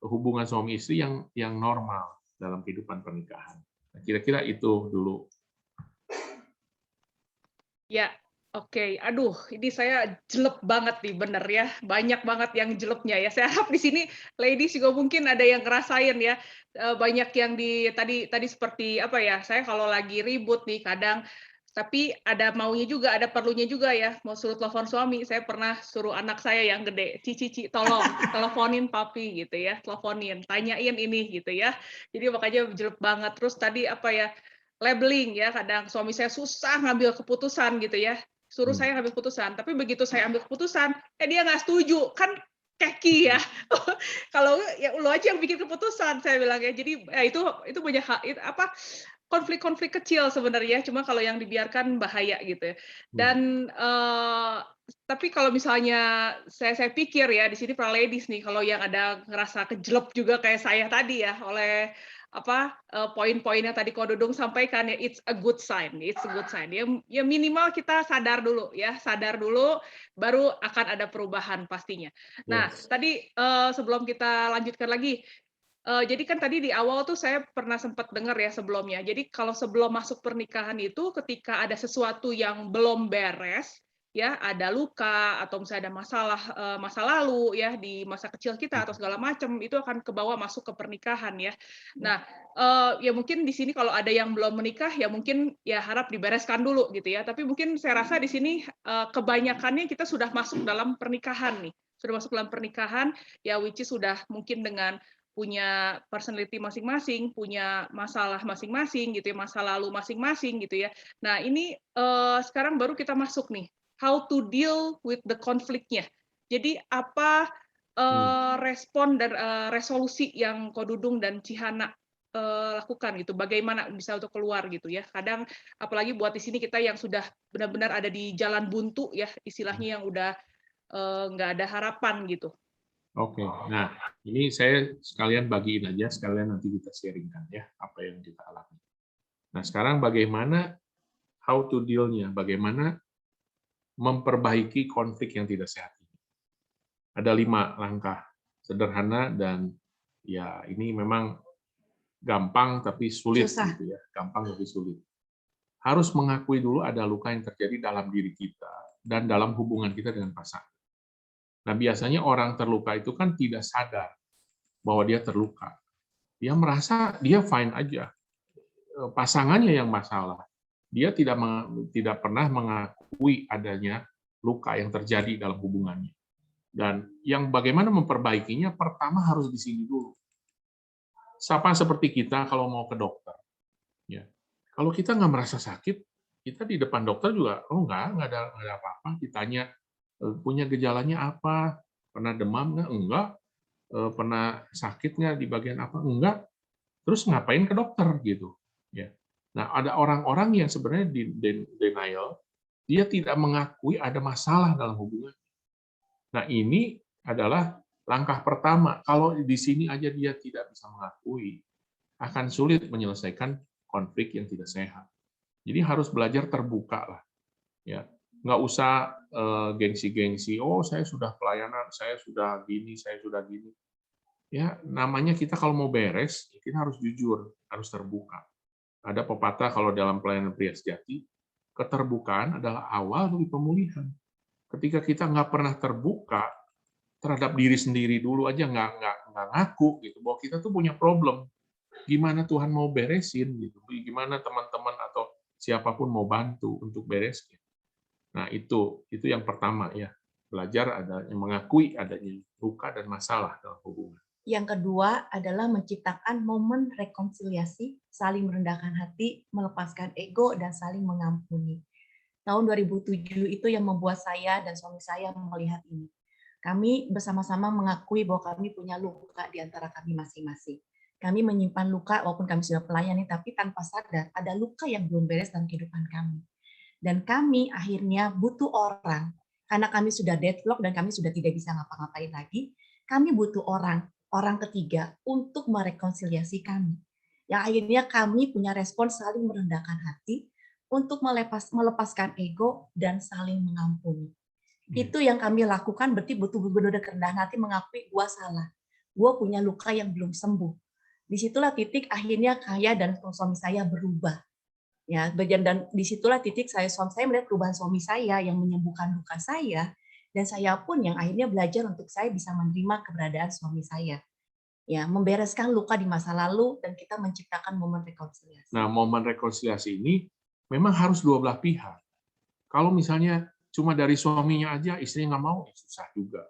hubungan suami istri yang normal dalam kehidupan pernikahan. Nah, kira-kira itu dulu. Ya, oke. Aduh, ini saya jelek banget nih, bener ya. Banyak banget yang jeleknya ya. Saya harap di sini ladies juga mungkin ada yang ngerasain ya. Banyak yang tadi seperti apa ya? Saya kalau lagi ribut nih kadang, tapi ada maunya juga, ada perlunya juga ya. Mau suruh telepon suami, saya pernah suruh anak saya yang gede, Cici, tolong teleponin papi gitu ya, teleponin, tanyain ini gitu ya. Jadi makanya jelek banget. Terus tadi apa ya? Labeling ya, kadang suami saya susah ngambil keputusan gitu ya, suruh saya ngambil keputusan, tapi begitu saya ambil keputusan, dia nggak setuju, kan keki ya. Kalau ya lu aja yang bikin keputusan, saya bilang ya. Jadi itu banyak konflik-konflik kecil sebenarnya, cuma kalau yang dibiarkan bahaya gitu ya. Dan tapi kalau misalnya saya pikir ya di sini para ladies nih, kalau yang ada ngerasa kejelep juga kayak saya tadi ya oleh poin-poin yang tadi Ko Dudung sampaikan ya, it's a good sign, it's a good sign. Ya minimal kita sadar dulu ya, sadar dulu baru akan ada perubahan pastinya. Nah, Yes. tadi sebelum kita lanjutkan lagi, jadi kan tadi di awal tuh saya pernah sempat dengar ya sebelumnya. Jadi kalau sebelum masuk pernikahan itu ketika ada sesuatu yang belum beres, ya ada luka atau misalnya ada masalah masa lalu ya di masa kecil kita atau segala macam itu akan kebawa masuk ke pernikahan ya. Nah, ya mungkin di sini kalau ada yang belum menikah ya mungkin ya harap dibereskan dulu gitu ya. Tapi mungkin saya rasa di sini kebanyakannya kita sudah masuk dalam pernikahan nih. Sudah masuk dalam pernikahan ya which is sudah mungkin dengan punya personality masing-masing, punya masalah masing-masing gitu ya, masa lalu masing-masing gitu ya. Nah, ini sekarang baru kita masuk nih, how to deal with the konfliknya. Jadi apa respon dan resolusi yang Ko Dudung dan Cihana lakukan gitu, bagaimana bisa untuk keluar gitu ya. Kadang apalagi buat di sini kita yang sudah benar-benar ada di jalan buntu ya, istilahnya yang udah nggak ada harapan gitu. Oke, nah ini saya sekalian bagiin aja, sekalian nanti kita sharingkan ya apa yang kita alami. Nah sekarang bagaimana how to deal-nya, bagaimana memperbaiki konflik yang tidak sehat ini. Ada 5 langkah sederhana dan ya ini memang gampang tapi sulit Susah. gitu ya, gampang tapi sulit. Harus mengakui dulu ada luka yang terjadi dalam diri kita dan dalam hubungan kita dengan pasangan. Nah, biasanya orang terluka itu kan tidak sadar bahwa dia terluka. Dia merasa dia fine aja. Pasangannya yang masalah. Dia tidak pernah mengakui adanya luka yang terjadi dalam hubungannya. Dan yang bagaimana memperbaikinya, pertama harus di sini dulu. Sama seperti kita kalau mau ke dokter. Ya. Kalau kita nggak merasa sakit, kita di depan dokter juga, oh nggak ada apa-apa. Ditanya, punya gejalanya apa? Pernah demam nggak? Enggak. Pernah sakit nggak di bagian apa? Enggak. Terus ngapain ke dokter gitu? Ya. Nah, ada orang-orang yang sebenarnya di denial, dia tidak mengakui ada masalah dalam hubungan. Nah, ini adalah langkah pertama. Kalau di sini aja dia tidak bisa mengakui, akan sulit menyelesaikan konflik yang tidak sehat. Jadi harus belajar terbuka lah. Ya, nggak usah gengsi-gengsi. Oh, saya sudah pelayanan, saya sudah gini, saya sudah gini. Ya, namanya kita kalau mau beres, kita harus jujur, harus terbuka. Ada pepatah kalau dalam pelayanan pria sejati, keterbukaan adalah awal dari pemulihan. Ketika kita nggak pernah terbuka terhadap diri sendiri dulu aja, nggak ngaku gitu, bahwa kita tuh punya problem. Gimana Tuhan mau beresin gitu? Gimana teman-teman atau siapapun mau bantu untuk beresin? Nah, itu yang pertama ya. Belajar adanya mengakui adanya luka dan masalah dalam hubungan. Yang kedua adalah menciptakan momen rekonsiliasi, saling merendahkan hati, melepaskan ego, dan saling mengampuni. Tahun 2007 itu yang membuat saya dan suami saya melihat ini. Kami bersama-sama mengakui bahwa kami punya luka di antara kami masing-masing. Kami menyimpan luka walaupun kami sudah pelayani, tapi tanpa sadar ada luka yang belum beres dalam kehidupan kami. Dan kami akhirnya butuh orang, karena kami sudah deadlock dan kami sudah tidak bisa ngapa-ngapain lagi, kami butuh orang ketiga untuk merekonsiliasi kami. Yang akhirnya kami punya respon saling merendahkan hati untuk melepaskan ego dan saling mengampuni. Itu yang kami lakukan, berarti betul-betul kerendahan hati mengakui gua salah. Gua punya luka yang belum sembuh. Disitulah titik akhirnya saya dan suami saya berubah. Ya, dan disitulah titik suami saya melihat perubahan suami saya yang menyembuhkan luka saya, dan saya pun yang akhirnya belajar untuk saya bisa menerima keberadaan suami saya. Ya, membereskan luka di masa lalu dan kita menciptakan momen rekonsiliasi. Nah, momen rekonsiliasi ini memang harus dua belah pihak. Kalau misalnya cuma dari suaminya aja, istrinya nggak mau, ya susah juga.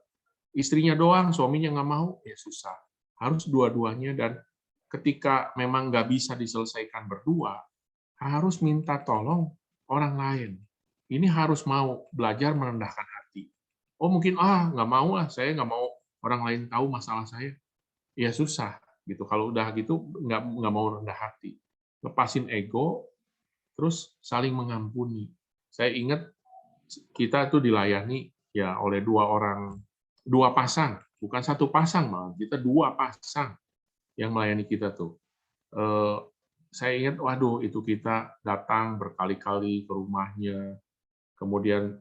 Istrinya doang, suaminya nggak mau, ya susah. Harus dua-duanya, dan ketika memang nggak bisa diselesaikan berdua, harus minta tolong orang lain. Ini harus mau belajar merendahkan hati. Oh mungkin nggak mau lah, saya nggak mau orang lain tahu masalah saya, ya susah gitu. Kalau udah gitu nggak mau rendah hati. Lepasin ego, terus saling mengampuni. Saya ingat kita tuh dilayani ya oleh dua pasang, bukan satu pasang malah, kita dua pasang yang melayani kita tuh. Saya ingat, waduh itu kita datang berkali-kali ke rumahnya, kemudian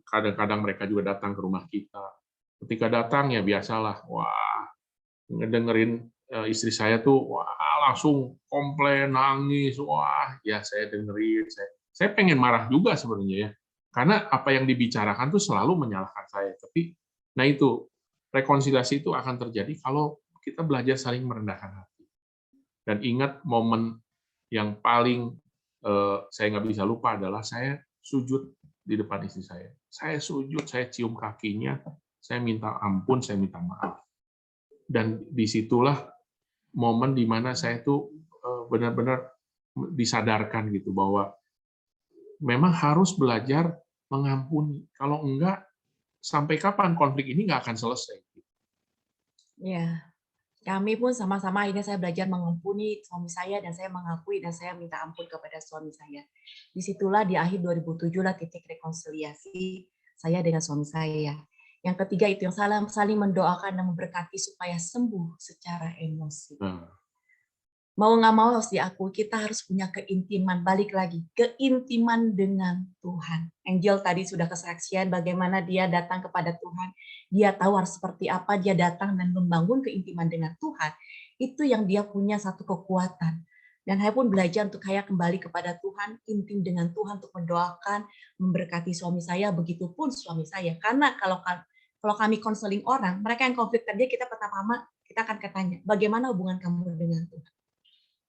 kadang-kadang mereka juga datang ke rumah kita. Ketika datang ya biasalah, wah ngedengerin istri saya tuh wah langsung komplain, nangis, wah ya saya dengerin, saya pengen marah juga sebenarnya ya, karena apa yang dibicarakan tuh selalu menyalahkan saya. Tapi nah itu rekonsiliasi itu akan terjadi kalau kita belajar saling merendahkan hati. Dan ingat momen yang paling saya nggak bisa lupa adalah saya sujud di depan istri saya. Saya sujud, saya cium kakinya, saya minta ampun, saya minta maaf. Dan disitulah momen di mana saya tuh benar-benar disadarkan gitu bahwa memang harus belajar mengampuni. Kalau enggak, sampai kapan konflik ini nggak akan selesai. Ya, kami pun sama-sama akhirnya saya belajar mengampuni suami saya dan saya mengakui dan saya minta ampun kepada suami saya. Disitulah di akhir 2007 lah titik rekonsiliasi saya dengan suami saya. Yang ketiga itu yang saling mendoakan dan memberkati supaya sembuh secara emosi. Mau nggak mau harus diakui, kita harus punya keintiman, balik lagi, keintiman dengan Tuhan. Angel tadi sudah kesaksian bagaimana dia datang kepada Tuhan, dia tahu harus seperti apa, dia datang dan membangun keintiman dengan Tuhan. Itu yang dia punya satu kekuatan. Dan saya pun belajar untuk saya kembali kepada Tuhan, intim dengan Tuhan untuk mendoakan, memberkati suami saya, begitupun suami saya. Karena kalau kami konseling orang, mereka yang konflik tadi kita pertama kita akan katanya, bagaimana hubungan kamu dengan Tuhan?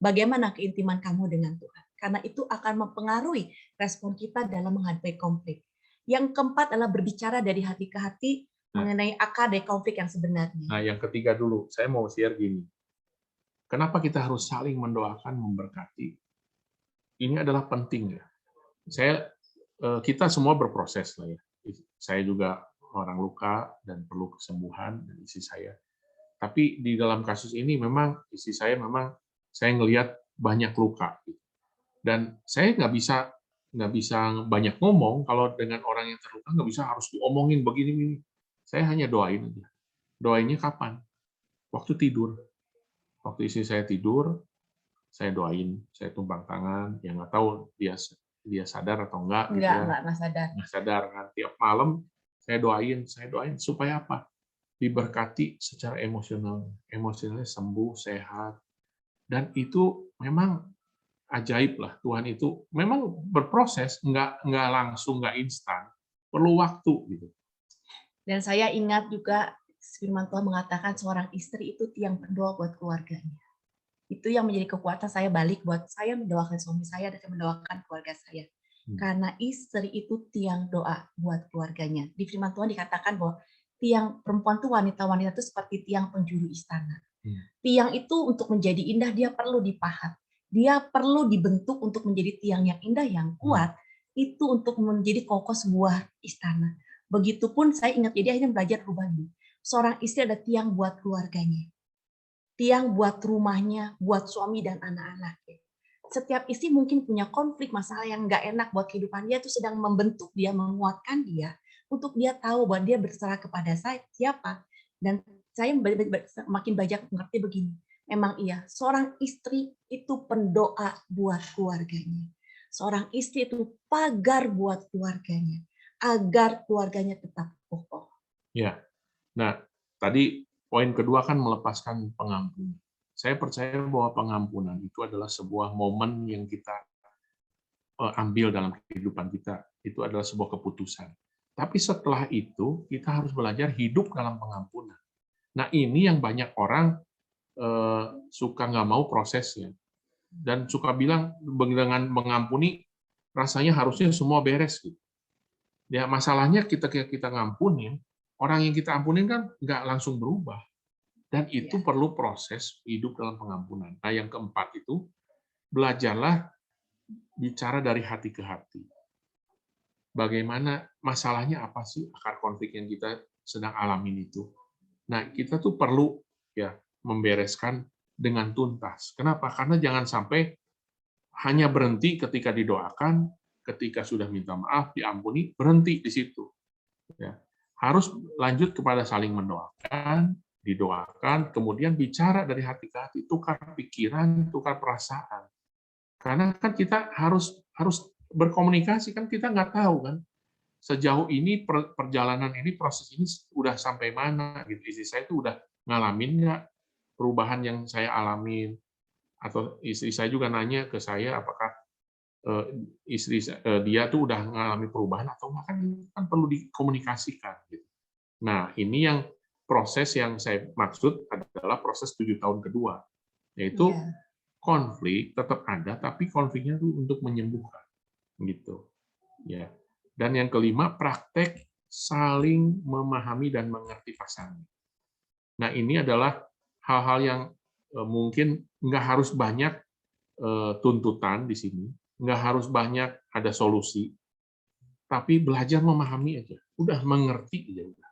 Bagaimana keintiman kamu dengan Tuhan? Karena itu akan mempengaruhi respon kita dalam menghadapi konflik. Yang keempat adalah berbicara dari hati ke hati mengenai akar dari konflik yang sebenarnya. Nah, yang ketiga dulu, saya mau share gini. Kenapa kita harus saling mendoakan, memberkati? Ini adalah penting ya. Kita semua berproses lah ya. Saya juga orang luka dan perlu kesembuhan dari istri saya. Tapi di dalam kasus ini memang istri saya saya ngelihat banyak luka, dan saya nggak bisa banyak ngomong kalau dengan orang yang terluka, nggak bisa harus diomongin begini. Saya hanya doain aja. Doainnya kapan? Waktu tidur. Waktu istri saya tidur, saya doain, saya tumpang tangan. Ya nggak tahu dia sadar atau enggak gitu ya. Nggak sadar. Nggak sadar. Kan tiap malam saya doain supaya apa? Diberkati secara emosionalnya sembuh, sehat. Dan itu memang ajaib lah, Tuhan itu memang berproses, nggak langsung, nggak instan, perlu waktu gitu. Dan saya ingat juga firman Tuhan mengatakan seorang istri itu tiang pendoa buat keluarganya. Itu yang menjadi kekuatan saya balik buat saya mendoakan suami saya dan mendoakan keluarga saya. Karena istri itu tiang doa buat keluarganya. Di firman Tuhan dikatakan bahwa tiang perempuan itu wanita-wanita itu seperti tiang penjuru istana. Tiang itu untuk menjadi indah dia perlu dipahat. Dia perlu dibentuk untuk menjadi tiang yang indah, yang kuat. Itu untuk menjadi kokoh sebuah istana. Begitupun saya ingat, jadi akhirnya belajar rubah ini. Seorang istri ada tiang buat keluarganya. Tiang buat rumahnya, buat suami dan anak-anaknya. Setiap istri mungkin punya konflik, masalah yang nggak enak buat kehidupan dia, itu sedang membentuk dia, menguatkan dia, untuk dia tahu bahwa dia berserah kepada saya, siapa. Dan saya makin banyak mengerti begini, memang iya, seorang istri itu pendoa buat keluarganya. Seorang istri itu pagar buat keluarganya, agar keluarganya tetap kokoh. Ya, nah tadi poin kedua kan melepaskan pengampunan. Saya percaya bahwa pengampunan itu adalah sebuah momen yang kita ambil dalam kehidupan kita. Itu adalah sebuah keputusan. Tapi setelah itu kita harus belajar hidup dalam pengampunan. Nah ini yang banyak orang suka nggak mau prosesnya dan suka bilang dengan mengampuni rasanya harusnya semua beres gitu. Ya masalahnya kita ngampunin, orang yang kita ampunin kan nggak langsung berubah, dan itu perlu proses hidup dalam pengampunan. Nah yang keempat itu belajarlah bicara dari hati ke hati. bagaimana masalahnya apa sih akar konflik yang kita sedang alamin itu. Nah, kita tuh perlu ya membereskan dengan tuntas. Kenapa? Karena jangan sampai hanya berhenti ketika didoakan, ketika sudah minta maaf, diampuni, berhenti di situ. Ya. Harus lanjut kepada saling mendoakan, didoakan, kemudian bicara dari hati ke hati, tukar pikiran, tukar perasaan. Karena kan kita harus berkomunikasi, kan kita nggak tahu kan sejauh ini perjalanan ini, proses ini udah sampai mana gitu. Istri saya itu udah ngalamin nggak perubahan yang saya alamin, atau istri saya juga nanya ke saya apakah dia tuh udah mengalami perubahan atau enggak, kan perlu dikomunikasikan gitu. Nah, ini yang proses yang saya maksud adalah proses 7 tahun kedua, yaitu konflik tetap ada, tapi konfliknya itu untuk menyembuhkan gitu ya. Dan yang kelima, praktek saling memahami dan mengerti pasangan. Nah, ini adalah hal-hal yang mungkin nggak harus banyak tuntutan di sini, nggak harus banyak ada solusi, tapi belajar memahami aja, udah mengerti aja udah.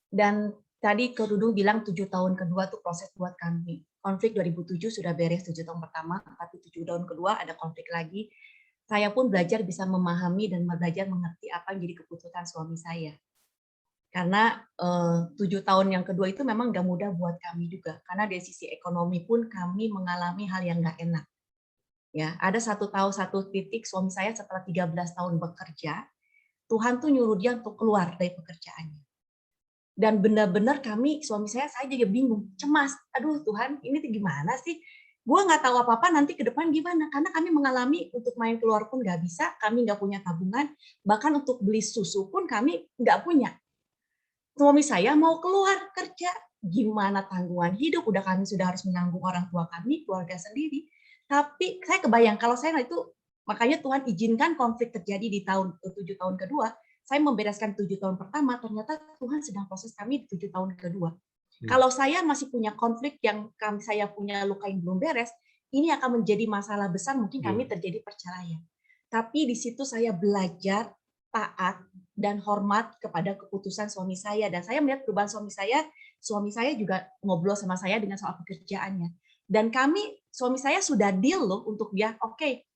Dan tadi Ko Dudung bilang 7 tahun kedua tuh proses buat kami. Konflik 2007 sudah beres 7 tahun pertama, tapi 7 tahun kedua ada konflik lagi. Saya pun belajar bisa memahami dan belajar mengerti apa yang jadi keputusan suami saya. Karena 7 tahun yang kedua itu memang nggak mudah buat kami juga. Karena dari sisi ekonomi pun kami mengalami hal yang nggak enak. Ya, ada satu titik suami saya setelah 13 tahun bekerja, Tuhan tuh nyuruh dia untuk keluar dari pekerjaannya. Dan benar-benar suami saya juga bingung, cemas. Aduh Tuhan, ini tuh gimana sih? Gue nggak tahu apa-apa nanti ke depan gimana. Karena kami mengalami untuk main keluar pun nggak bisa, kami nggak punya tabungan, bahkan untuk beli susu pun kami nggak punya. Suami saya mau keluar kerja, gimana tanggungan hidup? Udah kami sudah harus menanggung orang tua kami, keluarga sendiri. Tapi saya kebayang kalau saya itu, makanya Tuhan izinkan konflik terjadi di 7 tahun kedua. Saya membereskan 7 tahun pertama, ternyata Tuhan sedang proses kami di 7 tahun kedua. Kalau saya masih punya konflik yang saya punya luka yang belum beres, ini akan menjadi masalah besar, mungkin kami terjadi perceraian. Tapi di situ saya belajar taat dan hormat kepada keputusan suami saya. Dan saya melihat perubahan suami saya juga ngobrol sama saya dengan soal pekerjaannya. Dan suami saya sudah deal loh untuk dia, oke,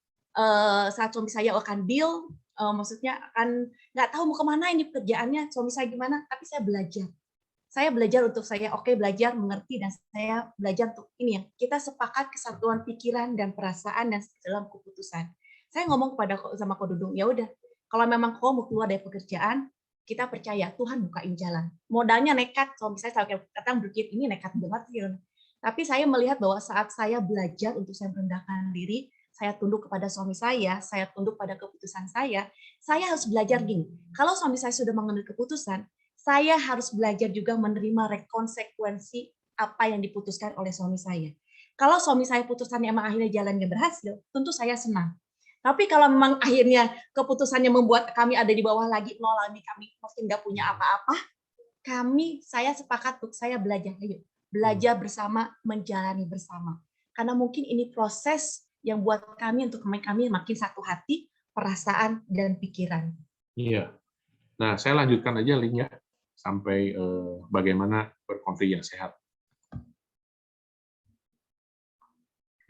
saat suami saya akan deal, maksudnya akan nggak tahu mau kemana ini pekerjaannya, suami saya gimana, tapi saya belajar. Saya belajar untuk belajar mengerti, dan saya belajar untuk ini ya, kita sepakat kesatuan pikiran dan perasaan dan dalam keputusan. Saya ngomong sama Ko Dudung, ya udah, kalau memang kau mau keluar dari pekerjaan, kita percaya Tuhan bukain jalan. Modalnya nekat, suami saya kadang berpikir ini nekat banget sih. Tapi saya melihat bahwa saat saya belajar untuk saya merendahkan diri, saya tunduk kepada suami saya tunduk pada keputusan saya harus belajar gini. Kalau suami saya sudah mengambil keputusan, saya harus belajar juga menerima konsekuensi apa yang diputuskan oleh suami saya. Kalau suami saya putusannya emang akhirnya jalannya berhasil, tentu saya senang. Tapi kalau memang akhirnya keputusannya membuat kami ada di bawah lagi, kami mungkin nggak punya apa-apa, saya sepakat untuk saya belajar. Ayo, belajar bersama, menjalani bersama. Karena mungkin ini proses yang buat kami untuk kami makin satu hati, perasaan, dan pikiran. Iya. Nah, saya lanjutkan aja linknya sampai bagaimana berkonflik yang sehat.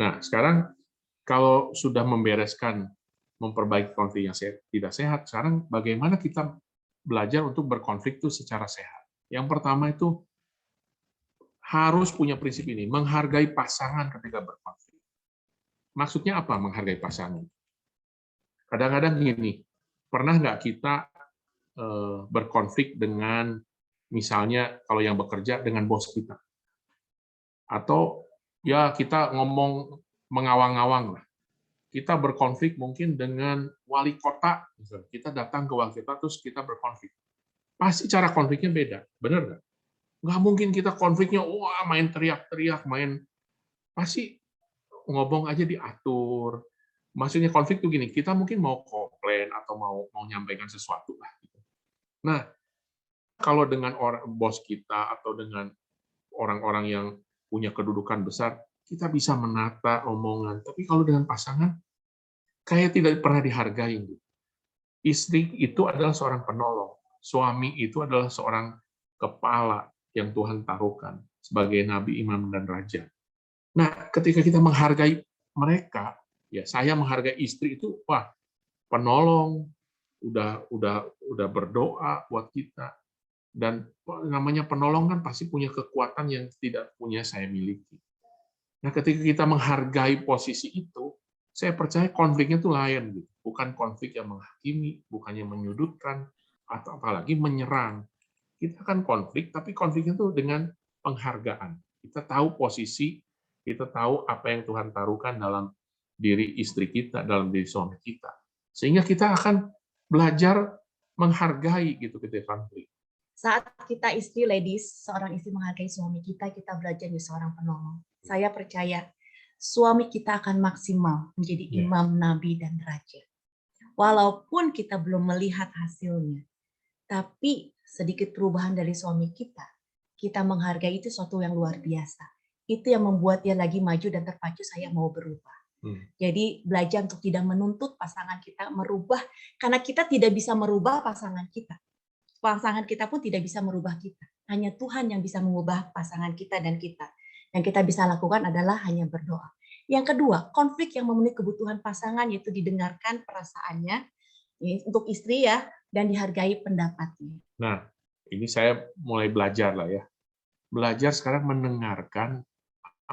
Nah, sekarang kalau sudah memperbaiki konflik yang tidak sehat, sekarang bagaimana kita belajar untuk berkonflik itu secara sehat? Yang pertama itu harus punya prinsip ini, menghargai pasangan ketika berkonflik. Maksudnya apa menghargai pasangan? Kadang-kadang gini, pernah nggak kita berkonflik dengan, misalnya kalau yang bekerja dengan bos kita? Atau ya kita ngomong mengawang-awang lah. Kita berkonflik mungkin dengan wali kota, kita datang ke wali kota terus kita berkonflik. Pasti cara konfliknya beda, benar nggak? Nggak mungkin kita konfliknya main teriak-teriak, pasti ngomong aja diatur. Maksudnya konflik tuh gini, kita mungkin mau komplain atau mau nyampaikan sesuatu lah. Nah, kalau dengan bos kita atau dengan orang-orang yang punya kedudukan besar, kita bisa menata omongan. Tapi kalau dengan pasangan, kayak tidak pernah dihargai. Istri itu adalah seorang penolong. Suami itu adalah seorang kepala yang Tuhan taruhkan sebagai nabi, imam, dan raja. Nah, ketika kita menghargai mereka, ya saya menghargai istri itu, wah, penolong, udah berdoa buat kita. Dan namanya penolong kan pasti punya kekuatan yang tidak punya saya miliki. Nah, ketika kita menghargai posisi itu, saya percaya konfliknya itu lain, gitu. Bukan konflik yang menghakimi, bukan yang menyudutkan, atau apalagi menyerang. Kita kan konflik, tapi konfliknya itu dengan penghargaan. Kita tahu posisi, kita tahu apa yang Tuhan taruhkan dalam diri istri kita, dalam diri suami kita. Sehingga kita akan belajar menghargai gitu ketika konflik. Saat kita istri, ladies, seorang istri menghargai suami kita, kita belajar menjadi seorang penolong. Saya percaya suami kita akan maksimal menjadi imam, nabi, dan raja. Walaupun kita belum melihat hasilnya, tapi sedikit perubahan dari suami kita menghargai itu sesuatu yang luar biasa. Itu yang membuat dia lagi maju dan terpacu, saya mau berubah. Jadi belajar untuk tidak menuntut pasangan kita merubah, karena kita tidak bisa merubah pasangan kita. Pasangan kita pun tidak bisa merubah kita. Hanya Tuhan yang bisa mengubah pasangan kita dan kita. Yang kita bisa lakukan adalah hanya berdoa. Yang kedua, konflik yang memenuhi kebutuhan pasangan, yaitu didengarkan perasaannya untuk istri ya, dan dihargai pendapatnya. Nah, ini saya mulai belajar lah ya. Belajar sekarang mendengarkan,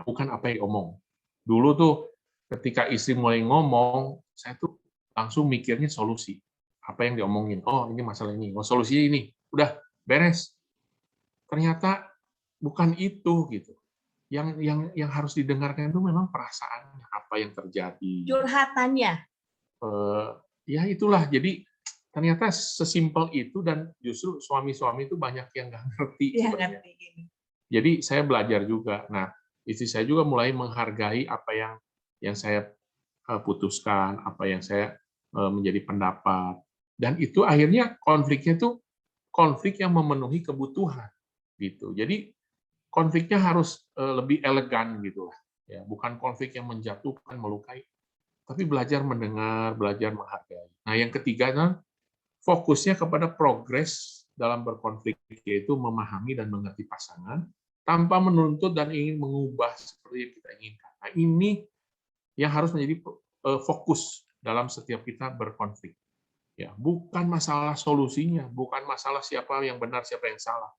bukan apa yang omong. Dulu tuh ketika istri mulai ngomong, saya tuh langsung mikirnya solusi. Apa yang diomongin? Oh, ini masalah ini. Oh, solusinya ini. Udah, beres. Ternyata bukan itu gitu. Yang harus didengarkan itu memang perasaannya, apa yang terjadi. Curhatannya. Ya itulah. Jadi ternyata sesimpel itu, dan justru suami-suami itu banyak yang nggak ngerti. Ya, jadi saya belajar juga. Nah, istri saya juga mulai menghargai apa yang saya putuskan, apa yang saya menjadi pendapat. Dan itu akhirnya konfliknya itu konflik yang memenuhi kebutuhan. Gitu. Jadi konfliknya harus lebih elegan gitu lah. Ya, bukan konflik yang menjatuhkan, melukai, tapi belajar mendengar, belajar menghargai. Nah, yang ketiga fokusnya kepada progres dalam berkonflik, yaitu memahami dan mengerti pasangan tanpa menuntut dan ingin mengubah seperti yang kita inginkan. Nah, ini yang harus menjadi fokus dalam setiap kita berkonflik. Ya, bukan masalah solusinya, bukan masalah siapa yang benar, siapa yang salah,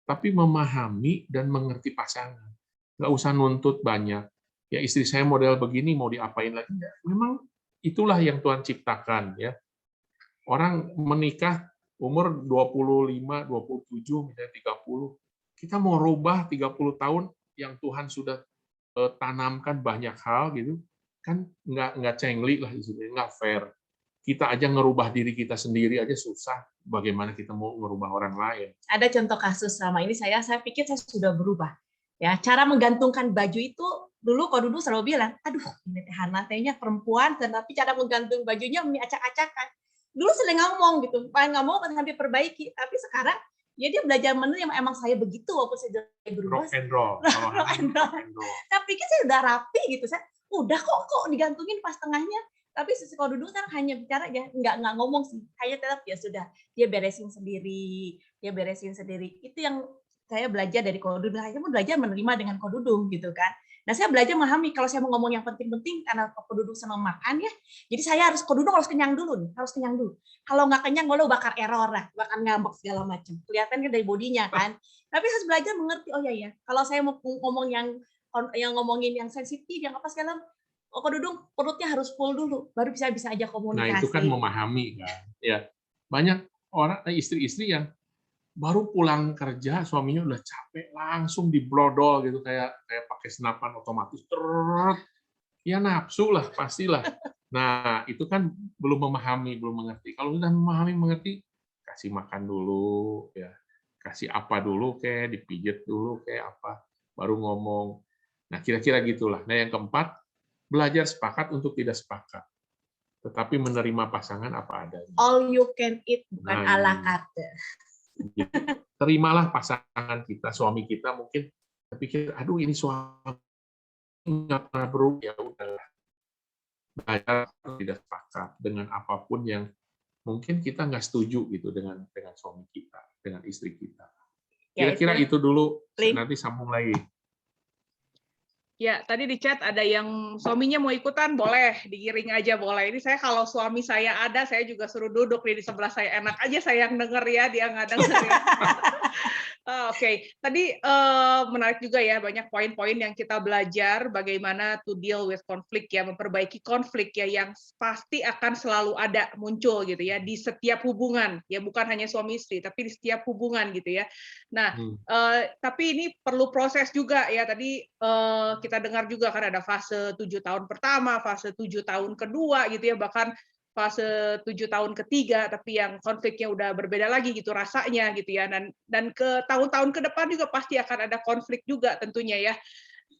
tapi memahami dan mengerti pasangan. Nggak usah nuntut banyak. Ya, istri saya model begini, mau diapain lagi? Memang itulah yang Tuhan ciptakan. Ya, orang menikah umur 25, 27, misalnya 30. Kita mau rubah 30 tahun yang Tuhan sudah tanamkan banyak hal gitu, kan nggak cengli lah, nggak fair. Kita aja ngerubah diri kita sendiri aja susah, bagaimana kita mau ngerubah orang lain. Ada contoh kasus selama ini saya pikir saya sudah berubah. Ya, cara menggantungkan baju itu dulu selalu bilang, aduh ini tehnya perempuan, tapi cara menggantung bajunya acak-acakan. Dulu sering ngomong gitu, pengen ngomong sampai perbaiki, tapi sekarang ya dia belajar menerima, emang saya begitu walaupun saya berubah. Rock and roll. Tapi kan saya udah rapi gitu, saya udah kok digantungin pas tengahnya. Tapi kalau dulu kan hanya bicara ya, nggak ngomong sih, hanya tetap ya sudah dia beresin sendiri. Itu yang saya belajar dari kodudung. Saya mau belajar menerima dengan kodudung gitu kan. Nah, saya belajar memahami kalau saya mau ngomong yang penting-penting karena kodudung senang makan ya. Jadi saya kodudung harus kenyang dulu nih, Kalau nggak kenyang, lo bakar error lah, bakal ngambek segala macam. Kelihatan kan dari bodinya kan. Tapi harus belajar mengerti. Oh ya, kalau saya mau ngomong yang ngomongin yang sensitif, yang apa segala, kodudung perutnya harus full dulu, baru bisa aja komunikasi. Nah, itu kan memahami kan. Ya, banyak orang istri-istri yang baru pulang kerja, suaminya udah capek, langsung diblodol gitu, kayak pakai senapan otomatis. Ya nafsu lah, pastilah. Nah, itu kan belum memahami, belum mengerti. Kalau sudah memahami, mengerti, kasih makan dulu, ya, kasih apa dulu, kayak dipijit dulu, kayak apa, baru ngomong. Nah, kira-kira gitulah. Nah, yang keempat, belajar sepakat untuk tidak sepakat, tetapi menerima pasangan apa adanya. All you can eat, bukan a la carte. Terimalah pasangan kita, suami kita mungkin pikir, aduh ini suami nggak pernah berubah, ya udahlah. Belajar tidak sepakat dengan apapun yang mungkin kita nggak setuju gitu dengan suami kita, dengan istri kita. Ya, Kira-kira itu dulu, Lin. nanti sambung lagi. Ya, tadi di chat ada yang suaminya mau ikutan, boleh, digiring aja boleh. Ini saya kalau suami saya ada, saya juga suruh duduk di sebelah saya. Enak aja saya yang denger ya, dia nggak denger ya. Oke. Tadi menarik juga ya, banyak poin-poin yang kita belajar bagaimana to deal with konflik ya, memperbaiki konflik ya yang pasti akan selalu ada muncul gitu ya di setiap hubungan ya, bukan hanya suami istri tapi di setiap hubungan gitu ya. Nah, tapi ini perlu proses juga ya. Tadi kita dengar juga kan ada fase 7 tahun pertama, fase 7 tahun kedua gitu ya, bahkan fase 7 tahun ketiga, tapi yang konfliknya udah berbeda lagi gitu rasanya gitu ya, dan ke tahun-tahun ke depan juga pasti akan ada konflik juga tentunya ya.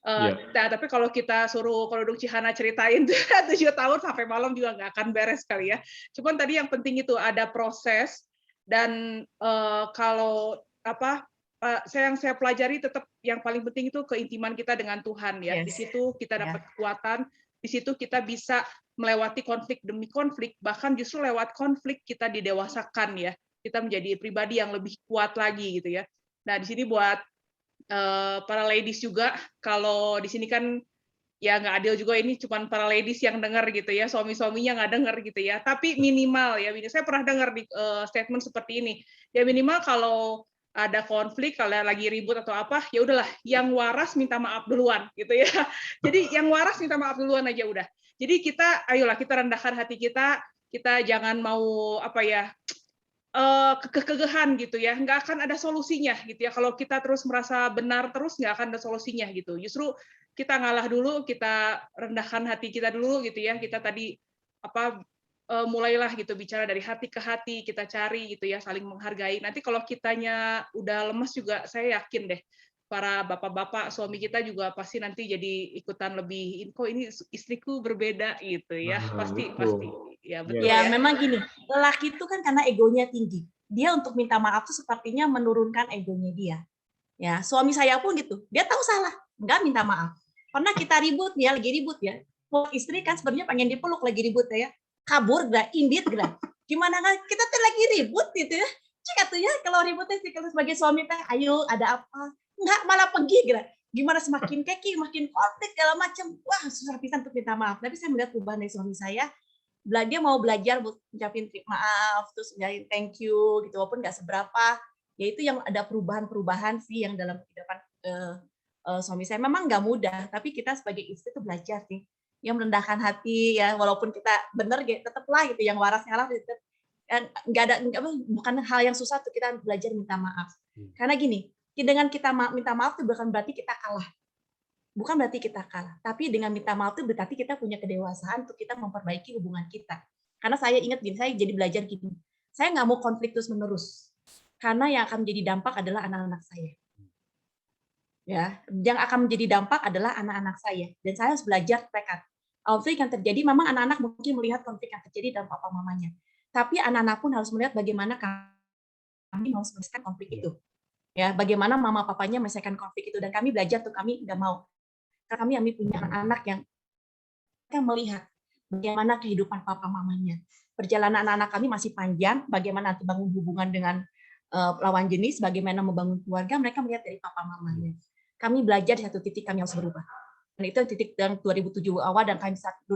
Nah, tapi kalau kita suruh Duk Chihana ceritain 7 tahun sampai malam juga nggak akan beres kali ya. Cuman tadi yang penting itu ada proses, dan kalau yang saya pelajari tetap yang paling penting itu keintiman kita dengan Tuhan ya. Di situ kita dapat kekuatan, di situ kita bisa melewati konflik demi konflik, bahkan justru lewat konflik kita didewasakan ya. Kita menjadi pribadi yang lebih kuat lagi gitu ya. Nah, di sini buat para ladies juga, kalau di sini kan ya nggak adil juga, ini cuma para ladies yang dengar gitu ya, suami-suaminya nggak dengar gitu ya. Tapi minimal ya, saya pernah dengar di statement seperti ini. Ya minimal kalau ada konflik, kalau lagi ribut atau apa, ya udahlah, yang waras minta maaf duluan gitu ya. Jadi yang waras minta maaf duluan aja udah. Jadi ayolah kita rendahkan hati kita jangan mau kekegehan gitu ya, nggak akan ada solusinya gitu ya. Kalau kita terus merasa benar terus, nggak akan ada solusinya gitu. Justru kita ngalah dulu, kita rendahkan hati kita dulu gitu ya. Kita tadi mulailah gitu bicara dari hati ke hati, kita cari gitu ya, saling menghargai. Nanti kalau kitanya udah lemes juga, saya yakin deh para bapak-bapak suami kita juga pasti nanti jadi ikutan lebih, kok ini istriku berbeda gitu ya. Pasti ya betul ya. ya. Memang gini, lelaki itu kan karena egonya tinggi, dia untuk minta maaf tuh sepertinya menurunkan egonya dia ya. Suami saya pun gitu, dia tahu salah, nggak minta maaf. Pernah kita ribut ya, lagi ribut ya, istri kan sebenarnya pengen dipeluk lagi ribut ya, kabur gak, indit gak, gimana kan kita tuh lagi ribut gitu ya. Cek tuh ya, kalau ributnya sih kalau sebagai suami teh, ayo ada apa, nggak, malah pergi gitu. Gimana semakin keki, makin konflik segala macam. Wah, susah pisan untuk minta maaf. Tapi saya melihat perubahan dari suami saya, dia mau belajar buat ucapin maaf, terus ucapin thank you gitu, walaupun nggak seberapa. Yaitu yang ada perubahan-perubahan sih yang dalam kehidupan suami saya. Memang nggak mudah, tapi kita sebagai istri itu belajar sih, yang merendahkan hati ya, walaupun kita benar tetaplah gitu, yang waras ngalah gitu. Bukan hal yang susah tuh kita belajar minta maaf. Karena gini, dengan kita minta maaf itu bukan berarti kita kalah. Bukan berarti kita kalah, tapi dengan minta maaf itu berarti kita punya kedewasaan untuk kita memperbaiki hubungan kita. Karena saya ingat gini, saya jadi belajar gini, saya nggak mau konflik terus-menerus. Karena yang akan menjadi dampak adalah anak-anak saya. Ya, yang akan menjadi dampak adalah anak-anak saya. Dan saya harus belajar tekad. Konflik yang terjadi, memang anak-anak mungkin melihat konflik yang terjadi dalam papa mamanya. Tapi anak-anak pun harus melihat bagaimana kami mau selesaikan konflik itu. Ya, bagaimana mama papanya menyelesaikan konflik itu, dan kami belajar tuh, kami nggak mau. Karena kami punya anak yang melihat bagaimana kehidupan papa mamanya. Perjalanan anak-anak kami masih panjang, bagaimana nanti bangun hubungan dengan lawan jenis, bagaimana membangun keluarga, mereka melihat dari papa mamanya. Kami belajar di satu titik kami harus berubah. Dan itu titik yang 2007 awal, dan kami saat 7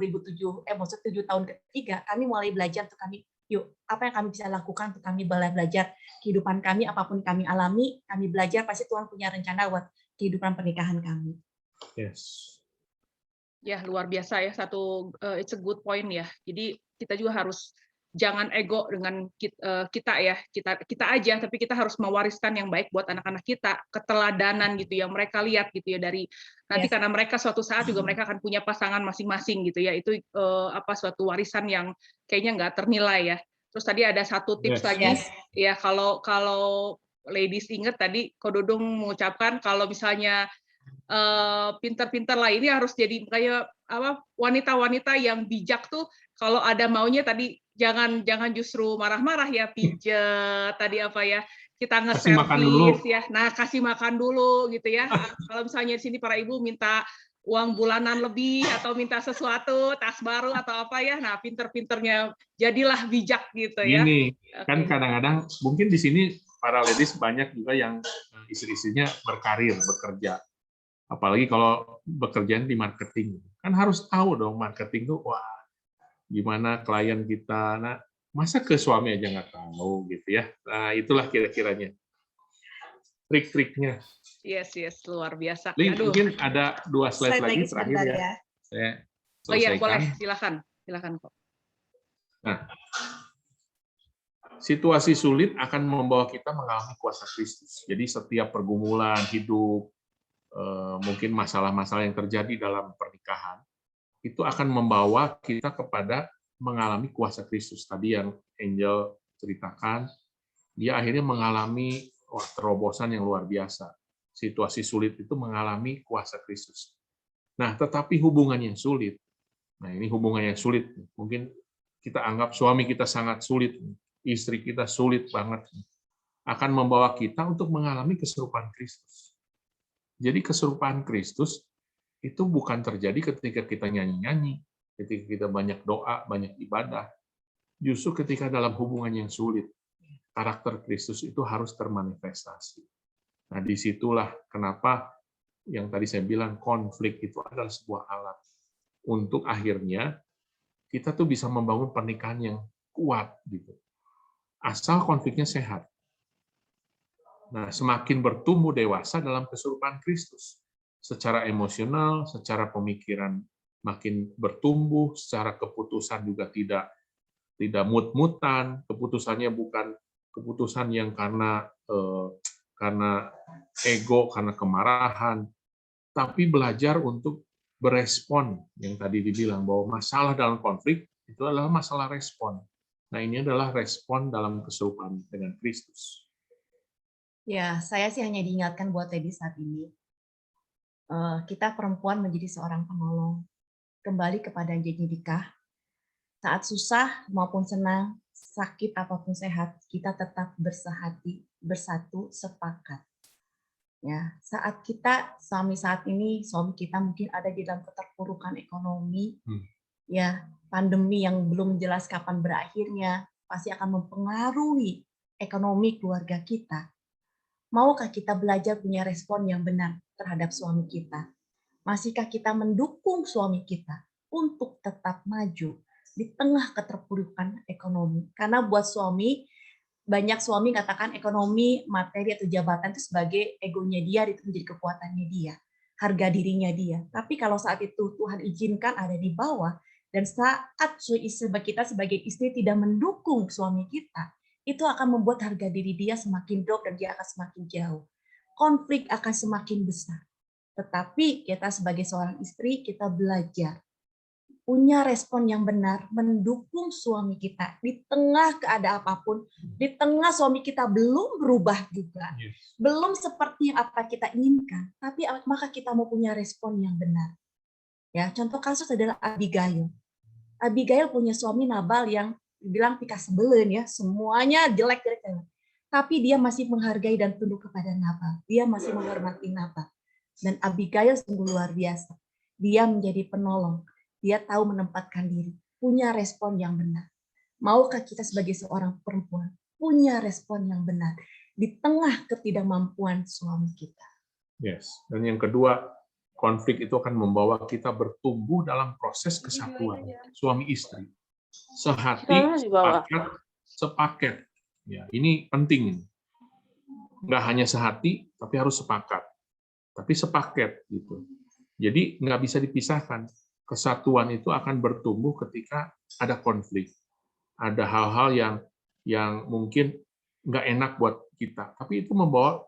tahun ketiga, kami mulai belajar untuk kami, yuk, apa yang kami bisa lakukan untuk kami belajar kehidupan kami, apapun kami alami, kami belajar, pasti Tuhan punya rencana buat kehidupan pernikahan kami. Yes. Ya, luar biasa ya, it's a good point ya. Jadi kita juga harus jangan ego dengan kita ya, kita aja, tapi kita harus mewariskan yang baik buat anak-anak kita, keteladanan gitu yang mereka lihat gitu ya, dari nanti karena mereka suatu saat juga mereka akan punya pasangan masing-masing gitu ya. Itu suatu warisan yang kayaknya nggak ternilai ya. Terus tadi ada satu tips lagi ya, kalau ladies ingat tadi Ko Dudung mengucapkan kalau misalnya pintar-pintar lah, ini harus jadi kayak wanita-wanita yang bijak tuh, kalau ada maunya tadi jangan justru marah-marah ya, pijet tadi kita nge-servis ya. Nah, kasih makan dulu gitu ya. Kalau misalnya di sini para ibu minta uang bulanan lebih atau minta sesuatu, tas baru atau apa ya. Nah, pinter-pinternya jadilah bijak gitu ya. Ini kan Oke. kadang-kadang mungkin di sini para ladies banyak juga yang istri-istrinya berkarir, bekerja. Apalagi kalau bekerjaan di marketing. Kan harus tahu dong marketing tuh, wah, gimana klien kita. Nah, masa ke suami aja nggak tahu gitu ya. Nah, itulah kira-kiranya. Trik-triknya. Yes, luar biasa. Link, Aduh. mungkin ada 2 slide lagi terakhir sebentar ya. Saya Oh iya, boleh. selesaikan. Silakan kok. Nah, situasi sulit akan membawa kita mengalami kuasa Kristus. Jadi setiap pergumulan hidup, mungkin masalah-masalah yang terjadi dalam pernikahan, itu akan membawa kita kepada mengalami kuasa Kristus. Tadi yang Angel ceritakan, dia akhirnya mengalami terobosan yang luar biasa. Situasi sulit itu mengalami kuasa Kristus. Nah, tetapi hubungan yang sulit, nah ini hubungan yang sulit, mungkin kita anggap suami kita sangat sulit, istri kita sulit banget, akan membawa kita untuk mengalami keserupaan Kristus. Jadi keserupaan Kristus itu bukan terjadi ketika kita nyanyi-nyanyi, ketika kita banyak doa, banyak ibadah. Justru ketika dalam hubungan yang sulit, karakter Kristus itu harus termanifestasi. Nah, disitulah kenapa yang tadi saya bilang konflik itu adalah sebuah alat untuk akhirnya kita tuh bisa membangun pernikahan yang kuat gitu. Asal konfliknya sehat. Nah, semakin bertumbuh dewasa dalam keserupaan Kristus, secara emosional, secara pemikiran makin bertumbuh, secara keputusan juga tidak mut-mutan, keputusannya bukan keputusan yang karena ego, karena kemarahan, tapi belajar untuk berespon, yang tadi dibilang bahwa masalah dalam konflik itu adalah masalah respon. Nah, ini adalah respon dalam keserupaan dengan Kristus. Ya, saya sih hanya diingatkan buat lady saat ini, kita perempuan menjadi seorang penolong, kembali kepada janji nikah. Saat susah maupun senang, sakit apapun sehat, kita tetap bersehati, bersatu, sepakat. Ya, saat kita saat ini suami kita mungkin ada di dalam keterpurukan ekonomi, ya pandemi yang belum jelas kapan berakhirnya pasti akan mempengaruhi ekonomi keluarga kita. Maukah kita belajar punya respon yang benar terhadap suami kita? Masihkah kita mendukung suami kita untuk tetap maju di tengah keterpurukan ekonomi? Karena buat suami, banyak suami katakan ekonomi, materi, atau jabatan itu sebagai egonya dia, itu menjadi kekuatannya dia, harga dirinya dia. Tapi kalau saat itu Tuhan izinkan ada di bawah, dan saat kita sebagai istri tidak mendukung suami kita, itu akan membuat harga diri dia semakin drop dan dia akan semakin jauh. Konflik akan semakin besar. Tetapi kita sebagai seorang istri, kita belajar punya respon yang benar, mendukung suami kita di tengah keadaan apapun, di tengah suami kita belum berubah juga, belum seperti yang apa kita inginkan, tapi maka kita mau punya respon yang benar. Ya, contoh kasus adalah Abigail. Abigail punya suami Nabal yang dibilang pika sebelen ya, semuanya jelek-jelek. Tapi dia masih menghargai dan tunduk kepada Nabal. Dia masih menghormati Nabal. Dan Abigail sungguh luar biasa. Dia menjadi penolong. Dia tahu menempatkan diri. Punya respon yang benar. Maukah kita sebagai seorang perempuan punya respon yang benar di tengah ketidakmampuan suami kita? Yes. Dan yang kedua, konflik itu akan membawa kita bertumbuh dalam proses kesatuan suami istri. Sehati, sepaket. Ya, ini penting. Nggak hanya sehati, tapi harus sepakat. Tapi sepaket gitu. Jadi nggak bisa dipisahkan. Kesatuan itu akan bertumbuh ketika ada konflik. Ada hal-hal yang mungkin nggak enak buat kita. Tapi itu membawa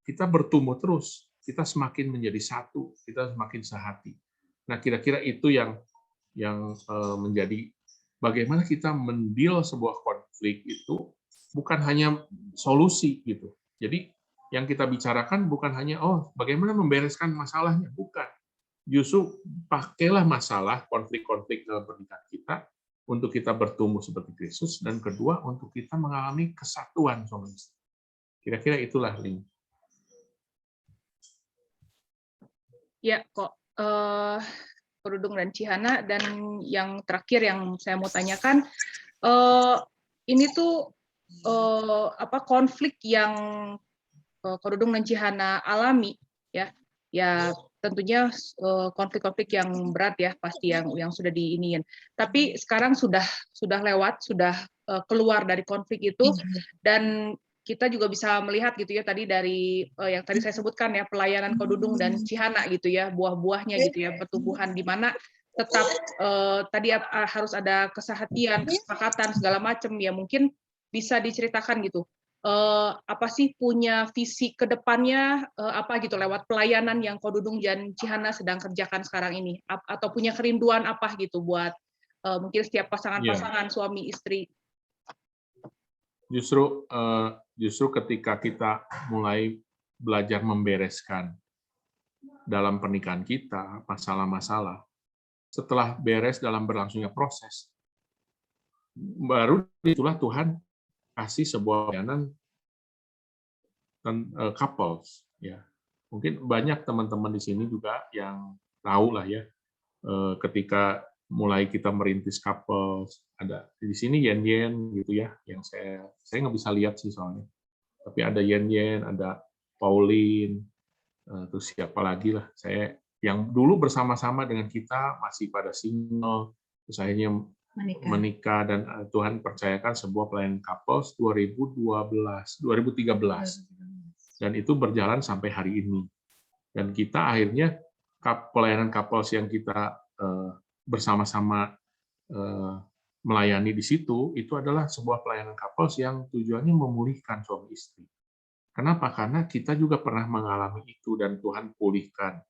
kita bertumbuh terus. Kita semakin menjadi satu, kita semakin sehati. Nah, kira-kira itu yang menjadi bagaimana kita mendeal sebuah konflik itu bukan hanya solusi gitu. Jadi yang kita bicarakan bukan hanya bagaimana membereskan masalahnya, bukan. Justru pakailah masalah konflik-konflik dalam pernikahan kita untuk kita bertumbuh seperti Kristus, dan kedua untuk kita mengalami kesatuan suami istri. Kira-kira itulah link. Ya, kok Kerudung dan Cihana, dan yang terakhir yang saya mau tanyakan, ini tuh konflik yang Kerudung dan Cihana alami, ya tentunya konflik-konflik yang berat ya, pasti yang sudah diiniin. Tapi sekarang sudah lewat, sudah keluar dari konflik itu, dan kita juga bisa melihat gitu ya tadi dari yang tadi saya sebutkan ya, pelayanan Kerudung dan Cihana gitu ya, buah-buahnya gitu ya, pertumbuhan di mana tetap tadi harus ada kesehatian, kesepakatan segala macam ya. Mungkin bisa diceritakan gitu, apa sih punya visi ke depannya, apa gitu lewat pelayanan yang Kerudung dan Cihana sedang kerjakan sekarang ini, atau punya kerinduan apa gitu buat mungkin setiap pasangan-pasangan suami istri. Justru ketika kita mulai belajar membereskan dalam pernikahan kita masalah-masalah, setelah beres dalam berlangsungnya proses, baru itulah Tuhan kasih sebuah pelayanan couples, ya. Mungkin banyak teman-teman di sini juga yang tahu lah ya, ketika mulai kita merintis couples, ada di sini Yen gitu ya, yang saya nggak bisa lihat sih soalnya, tapi ada Yen, ada Pauline, terus siapa lagi lah, saya yang dulu bersama-sama dengan kita masih pada single, terus akhirnya menikah, dan Tuhan percayakan sebuah pelayanan couples 2013, dan itu berjalan sampai hari ini. Dan kita akhirnya pelayanan couples yang kita bersama-sama melayani di situ, itu adalah sebuah pelayanan couples yang tujuannya memulihkan suami istri. Kenapa? Karena kita juga pernah mengalami itu dan Tuhan pulihkan.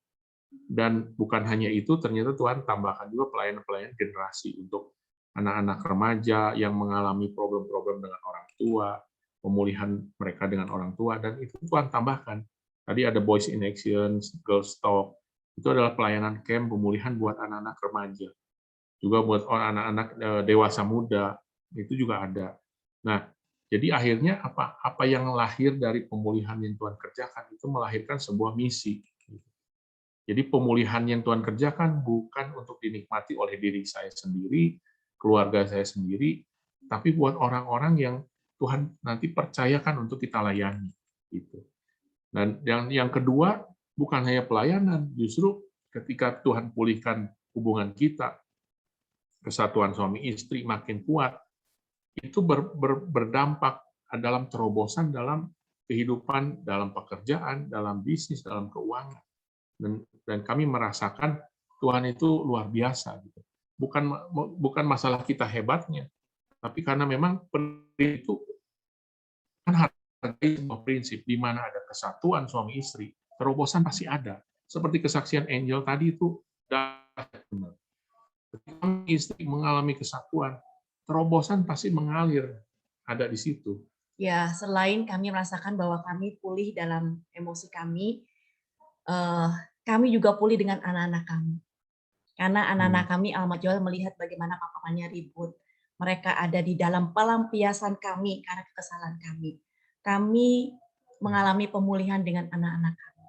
Dan bukan hanya itu, ternyata Tuhan tambahkan juga pelayanan-pelayanan generasi untuk anak-anak remaja yang mengalami problem-problem dengan orang tua, pemulihan mereka dengan orang tua, dan itu Tuhan tambahkan. Tadi ada Boys in Action, Girls Talk, itu adalah pelayanan camp pemulihan buat anak-anak remaja. Juga buat anak-anak dewasa muda, itu juga ada. Nah, jadi akhirnya apa yang lahir dari pemulihan yang Tuhan kerjakan itu melahirkan sebuah misi. Jadi pemulihan yang Tuhan kerjakan bukan untuk dinikmati oleh diri saya sendiri, keluarga saya sendiri, tapi buat orang-orang yang Tuhan nanti percayakan untuk kita layani. Gitu. Dan yang kedua, bukan hanya pelayanan, justru ketika Tuhan pulihkan hubungan kita, kesatuan suami istri makin kuat, itu berdampak dalam terobosan dalam kehidupan, dalam pekerjaan, dalam bisnis, dalam keuangan. Dan kami merasakan Tuhan itu luar biasa. Gitu. Bukan masalah kita hebatnya, tapi karena memang itu kan hargai sebuah prinsip di mana ada kesatuan suami istri, terobosan pasti ada. Seperti kesaksian Angel tadi itu benar. Ketika istri mengalami kesatuan, terobosan pasti mengalir ada di situ. Ya, selain kami merasakan bahwa kami pulih dalam emosi kami, kami juga pulih dengan anak-anak kami. Karena anak-anak kami amat jauh melihat bagaimana papanya ribut. Mereka ada di dalam pelampiasan kami karena kesalahan kami. Kami mengalami pemulihan dengan anak-anak kami.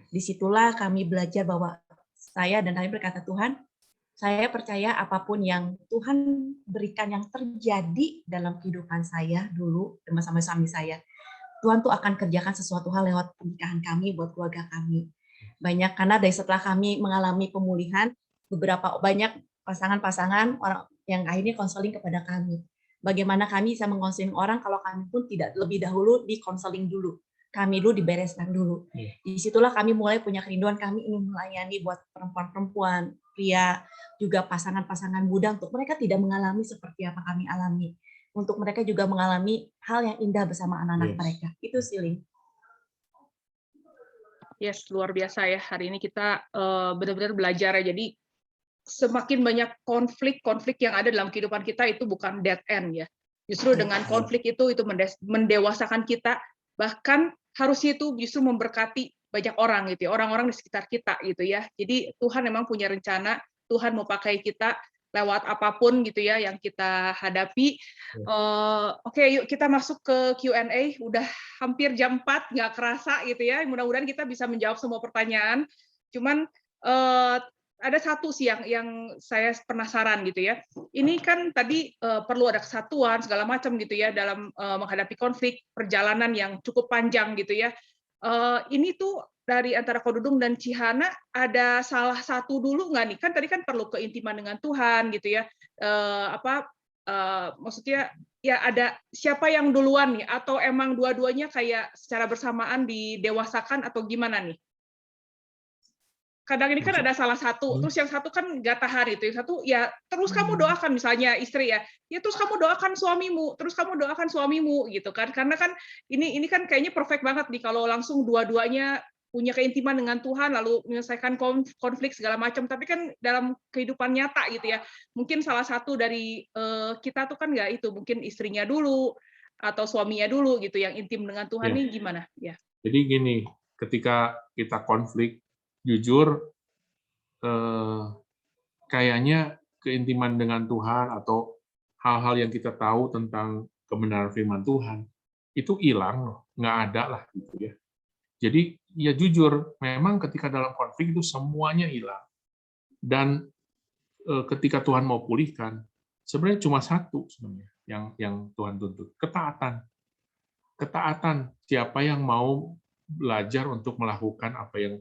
Disitulah kami belajar bahwa saya dan kami berkata, Tuhan, saya percaya apapun yang Tuhan berikan yang terjadi dalam kehidupan saya dulu bersama suami saya, Tuhan tuh akan kerjakan sesuatu hal lewat pernikahan kami buat keluarga kami. Banyak karena dari setelah kami mengalami pemulihan, banyak pasangan-pasangan orang yang akhirnya konseling kepada kami. Bagaimana kami bisa mengkonseling orang kalau kami pun tidak lebih dahulu dikonseling dulu. Kami dulu dibereskan dulu. Disitulah kami mulai punya kerinduan, kami ingin melayani buat perempuan-perempuan, pria, juga pasangan-pasangan muda untuk mereka tidak mengalami seperti apa kami alami. Untuk mereka juga mengalami hal yang indah bersama anak-anak mereka. Itu sih, Lin. Yes, luar biasa ya. Hari ini kita benar-benar belajar ya. Jadi semakin banyak konflik yang ada dalam kehidupan kita itu bukan dead end ya. Justru dengan konflik itu mendewasakan kita, bahkan harusnya itu justru memberkati banyak orang gitu ya, orang-orang di sekitar kita gitu ya. Jadi Tuhan memang punya rencana, Tuhan mau pakai kita lewat apapun gitu ya yang kita hadapi. Oke, yuk kita masuk ke Q&A. Udah hampir jam 4, nggak kerasa gitu ya. Mudah-mudahan kita bisa menjawab semua pertanyaan. Cuman ada satu sih yang saya penasaran gitu ya. Ini kan tadi perlu ada kesatuan segala macam gitu ya dalam menghadapi konflik perjalanan yang cukup panjang gitu ya. Ini tuh dari antara Kodudung dan Cihana ada salah satu dulu nggak nih? Kan tadi kan perlu keintiman dengan Tuhan gitu ya. Maksudnya ya ada siapa yang duluan nih? Atau emang dua-duanya kayak secara bersamaan didewasakan atau gimana nih? Kadang ini kan ada salah satu, terus yang satu kan nggak tahan itu, yang satu ya terus kamu doakan misalnya istri ya terus kamu doakan suamimu gitu kan, karena kan ini kan kayaknya perfect banget nih kalau langsung dua-duanya punya keintiman dengan Tuhan lalu menyelesaikan konflik segala macam, tapi kan dalam kehidupan nyata gitu ya, mungkin salah satu dari kita tuh kan nggak itu, mungkin istrinya dulu atau suaminya dulu gitu yang intim dengan Tuhan nih gimana? Ya. Jadi gini, ketika kita konflik, jujur kayaknya keintiman dengan Tuhan atau hal-hal yang kita tahu tentang kebenaran firman Tuhan itu hilang loh, nggak ada lah gitu ya. Jadi ya jujur, memang ketika dalam konflik itu semuanya hilang. Dan ketika Tuhan mau pulihkan, sebenarnya cuma satu sebenarnya yang Tuhan tuntut, ketaatan. Ketaatan, siapa yang mau belajar untuk melakukan apa yang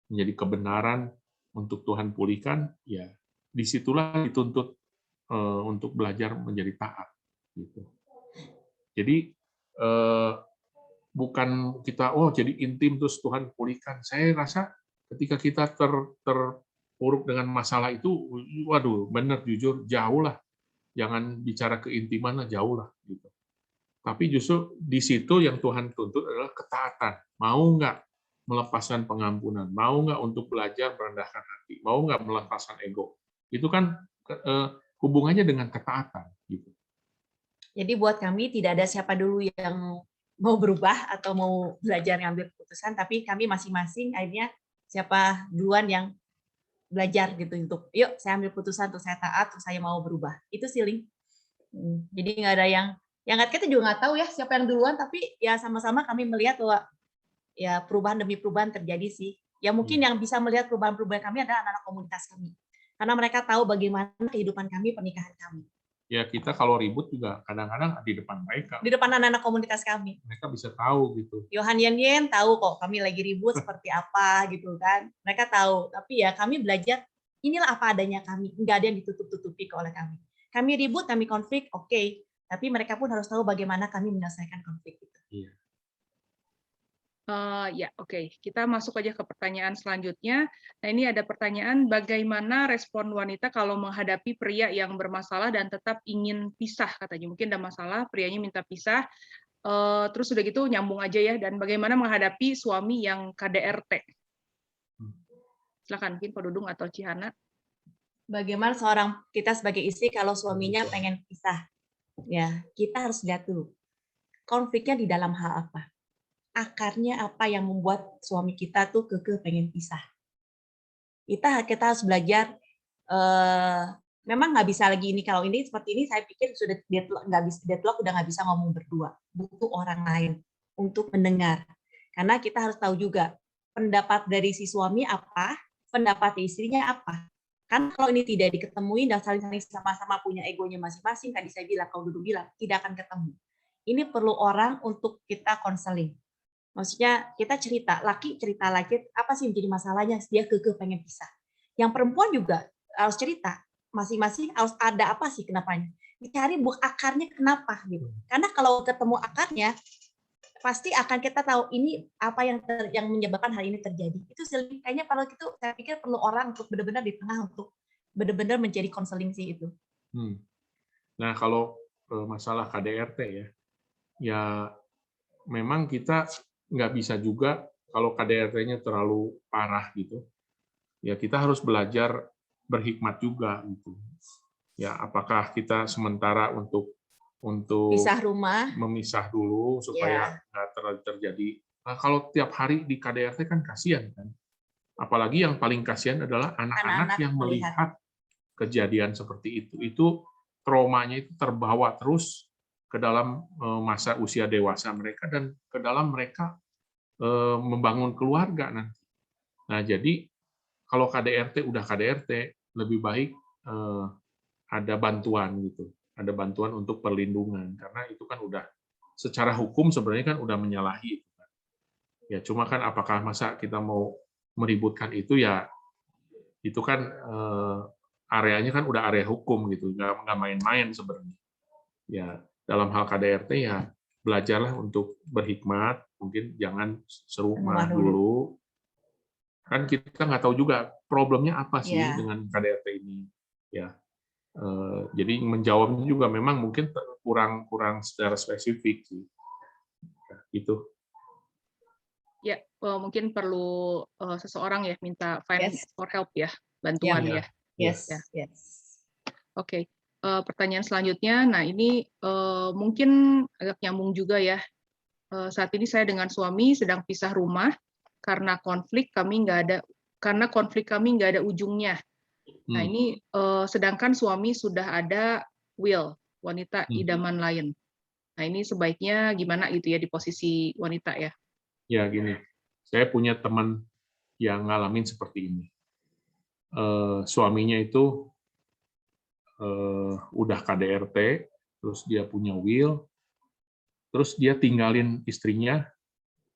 menjadi kebenaran untuk Tuhan pulihkan, ya disitulah dituntut untuk belajar menjadi taat. Gitu. Jadi bukan kita jadi intim terus Tuhan pulihkan. Saya rasa ketika kita terpuruk dengan masalah itu, waduh, benar jujur jauh lah. Jangan bicara keintiman lah, jauh lah. Gitu. Tapi justru di situ yang Tuhan tuntut adalah ketaatan. Mau nggak melepaskan pengampunan? Mau nggak untuk belajar merendahkan hati? Mau nggak melepaskan ego? Itu kan hubungannya dengan ketaatan. Gitu. Jadi buat kami tidak ada siapa dulu yang mau berubah atau mau belajar ngambil keputusan, tapi kami masing-masing akhirnya siapa duluan yang belajar gitu untuk yuk saya ambil keputusan untuk saya taat, untuk saya mau berubah. Itu sih, Ling. Jadi nggak ada yang kita juga nggak tahu ya siapa yang duluan, tapi ya sama-sama kami melihat bahwa ya perubahan demi perubahan terjadi sih. Ya mungkin yang bisa melihat perubahan-perubahan kami adalah anak-anak komunitas kami. Karena mereka tahu bagaimana kehidupan kami, pernikahan kami. Ya kita kalau ribut juga kadang-kadang di depan mereka. Di depan anak-anak komunitas kami. Mereka bisa tahu gitu. Yohan Yen tahu kok kami lagi ribut seperti apa gitu kan. Mereka tahu, tapi ya kami belajar inilah apa adanya kami. Nggak ada yang ditutup-tutupi oleh kami. Kami ribut, kami konflik, oke. Tapi mereka pun harus tahu bagaimana kami menyelesaikan konflik itu. Iya. Ya, oke. Kita masuk aja ke pertanyaan selanjutnya. Nah, ini ada pertanyaan, bagaimana respon wanita kalau menghadapi pria yang bermasalah dan tetap ingin pisah, katanya. Mungkin ada masalah, prianya minta pisah, terus udah gitu nyambung aja ya, dan bagaimana menghadapi suami yang KDRT? Silakan, mungkin Pak Dudung atau Cihana. Bagaimana seorang kita sebagai istri kalau suaminya pengen pisah? Ya, kita harus lihat dulu. Konfliknya di dalam hal apa? Akarnya apa yang membuat suami kita tuh kekeh pengen pisah. Kita harus belajar, memang nggak bisa lagi ini, kalau ini seperti ini saya pikir sudah deadlock udah nggak bisa ngomong berdua, butuh orang lain untuk mendengar. Karena kita harus tahu juga pendapat dari si suami apa, pendapat istrinya apa. Kan kalau ini tidak diketemui dan saling-saling sama-sama punya egonya masing-masing, tadi saya bilang, kalau dulu bilang, tidak akan ketemu. Ini perlu orang untuk kita konseling. Maksudnya kita cerita, laki cerita lagi apa sih yang jadi masalahnya, dia kekeh pengen pisah. Yang perempuan juga harus cerita, masing-masing harus ada apa sih kenapanya. Dicari akarnya kenapa gitu. Karena kalau ketemu akarnya, pasti akan kita tahu ini apa yang menyebabkan hal ini terjadi. Itu sih kayaknya kalau itu saya pikir perlu orang untuk benar-benar di tengah untuk benar-benar menjadi konseling sih itu. Nah kalau masalah KDRT ya memang kita nggak bisa juga kalau KDRT-nya terlalu parah gitu. Ya kita harus belajar berhikmat juga gitu. Ya apakah kita sementara untuk pisah rumah, memisah dulu supaya nggak terlalu terjadi. Nah, kalau tiap hari di KDRT kan kasihan kan. Apalagi yang paling kasihan adalah anak-anak yang melihat kejadian seperti itu. Itu traumanya itu terbawa terus ke dalam masa usia dewasa mereka dan ke dalam mereka membangun keluarga nanti. Nah, jadi kalau KDRT udah KDRT, lebih baik ada bantuan gitu, ada bantuan untuk perlindungan, karena itu kan udah secara hukum sebenarnya kan udah menyalahi. Ya cuma kan apakah masa kita mau meributkan itu, ya itu kan areanya kan udah area hukum gitu, nggak main-main sebenarnya. Ya dalam hal KDRT ya belajarlah untuk berhikmat, mungkin jangan serumah dulu. Kan kita nggak tahu juga problemnya apa sih dengan KDRT ini. Ya, jadi menjawabnya juga memang mungkin kurang secara spesifik sih. Itu. Ya, mungkin perlu seseorang ya minta find for help ya, bantuan ya. Yes. Oke. Pertanyaan selanjutnya, nah ini mungkin agak nyambung juga ya. Saat ini saya dengan suami sedang pisah rumah karena konflik kami nggak ada ujungnya. Nah ini sedangkan suami sudah ada Will, wanita idaman lain. Nah ini sebaiknya gimana gitu ya di posisi wanita ya? Ya gini, saya punya teman yang ngalamin seperti ini. Suaminya itu udah KDRT, terus dia punya Will, terus dia tinggalin istrinya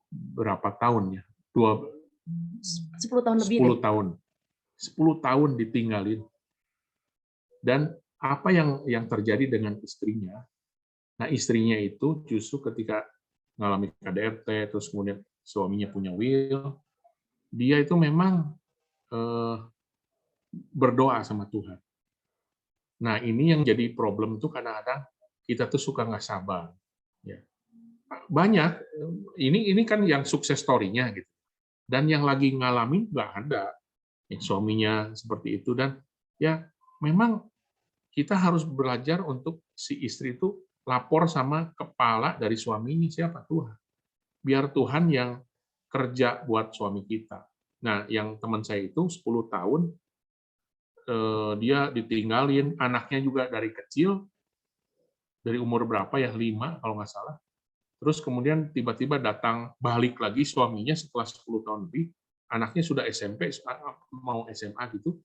berapa tahun ya? 10 tahun lebih. 10 tahun. 10 tahun ditinggalin. Dan apa yang terjadi dengan istrinya? Nah, istrinya itu justru ketika mengalami KDRT, terus kemudian suaminya punya Will, dia itu memang berdoa sama Tuhan. Nah, ini yang jadi problem tuh kadang-kadang kita tuh suka nggak sabar. Ya. Banyak, ini kan yang sukses story-nya gitu. Dan yang lagi ngalamin nggak ada. Suaminya seperti itu, dan ya memang kita harus belajar untuk si istri itu lapor sama kepala dari suaminya, siapa? Tuhan. Biar Tuhan yang kerja buat suami kita. Nah, yang teman saya itu 10 tahun dia ditinggalin, anaknya juga dari kecil, dari umur berapa ya, 5 kalau nggak salah. Terus kemudian tiba-tiba datang balik lagi suaminya setelah 10 tahun lebih, anaknya sudah SMP, mau SMA gitu,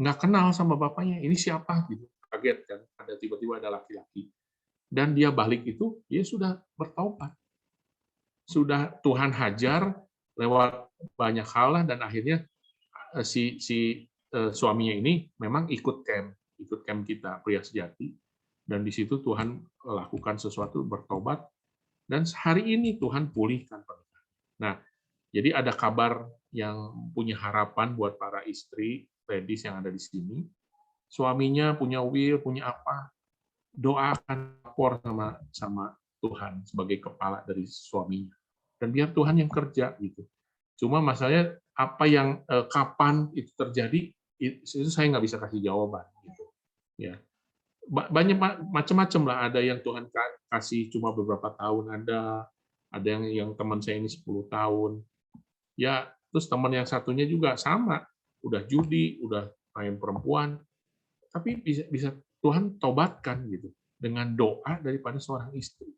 nggak kenal sama bapaknya, ini siapa gitu, kaget kan, ada tiba-tiba ada laki-laki. Dan dia balik itu, dia sudah bertaubat. Sudah Tuhan hajar lewat banyak hal lah, dan akhirnya si suaminya ini memang ikut camp kita, Pria Sejati, dan di situ Tuhan lakukan sesuatu, bertobat, dan hari ini Tuhan pulihkan pernikahan. Nah, jadi ada kabar yang punya harapan buat para istri, ladies yang ada di sini. Suaminya punya Will, punya apa, doakan, lapor sama Tuhan sebagai kepala dari suaminya. Dan biar Tuhan yang kerja gitu. Cuma masalahnya apa yang kapan itu terjadi, itu saya nggak bisa kasih jawaban gitu. Ya. Banyak macam-macam lah, ada yang Tuhan kasih cuma beberapa tahun, ada yang teman saya ini 10 tahun. Ya, terus teman yang satunya juga sama, udah judi, udah main perempuan, tapi bisa Tuhan tobatkan gitu dengan doa daripada seorang istri.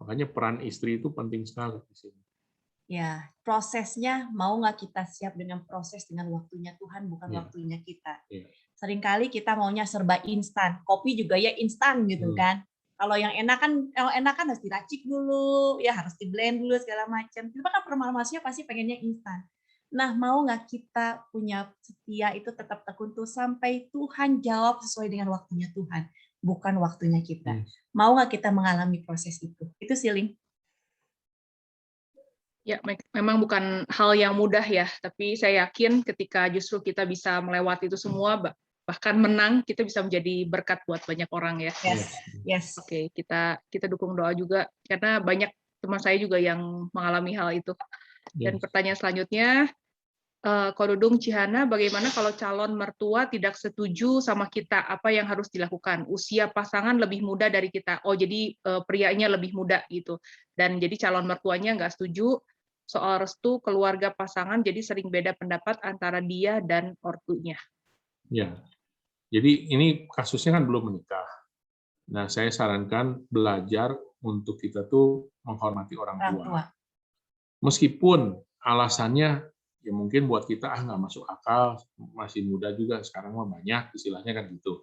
Makanya peran istri itu penting sekali di sini. Ya, prosesnya mau nggak kita siap dengan proses, dengan waktunya Tuhan, bukan waktunya kita. Seringkali kita maunya serba instan. Kopi juga ya instan gitu kan. Kalau yang enak kan harus diracik dulu, ya harus di-blend dulu segala macam. Kita kan permasalahannya pasti pengennya instan. Nah, mau nggak kita punya setia itu tetap tekun tuh sampai Tuhan jawab sesuai dengan waktunya Tuhan, bukan waktunya kita. Mau nggak kita mengalami proses itu? Itu sih, Ling. Ya, memang bukan hal yang mudah ya, tapi saya yakin ketika justru kita bisa melewati itu semua, bahkan menang, kita bisa menjadi berkat buat banyak orang ya. Yes. Oke, kita dukung doa juga, karena banyak teman saya juga yang mengalami hal itu. Dan pertanyaan selanjutnya, Kodudung Cihana, bagaimana kalau calon mertua tidak setuju sama kita, apa yang harus dilakukan? Usia pasangan lebih muda dari kita, jadi prianya lebih muda gitu, dan jadi calon mertuanya nggak setuju soal restu keluarga pasangan, jadi sering beda pendapat antara dia dan ortunya. Ya, jadi ini kasusnya kan belum menikah. Nah, saya sarankan belajar untuk kita tuh menghormati orang tua. Meskipun alasannya ya mungkin buat kita nggak masuk akal, masih muda juga sekarang mah banyak istilahnya kan gitu.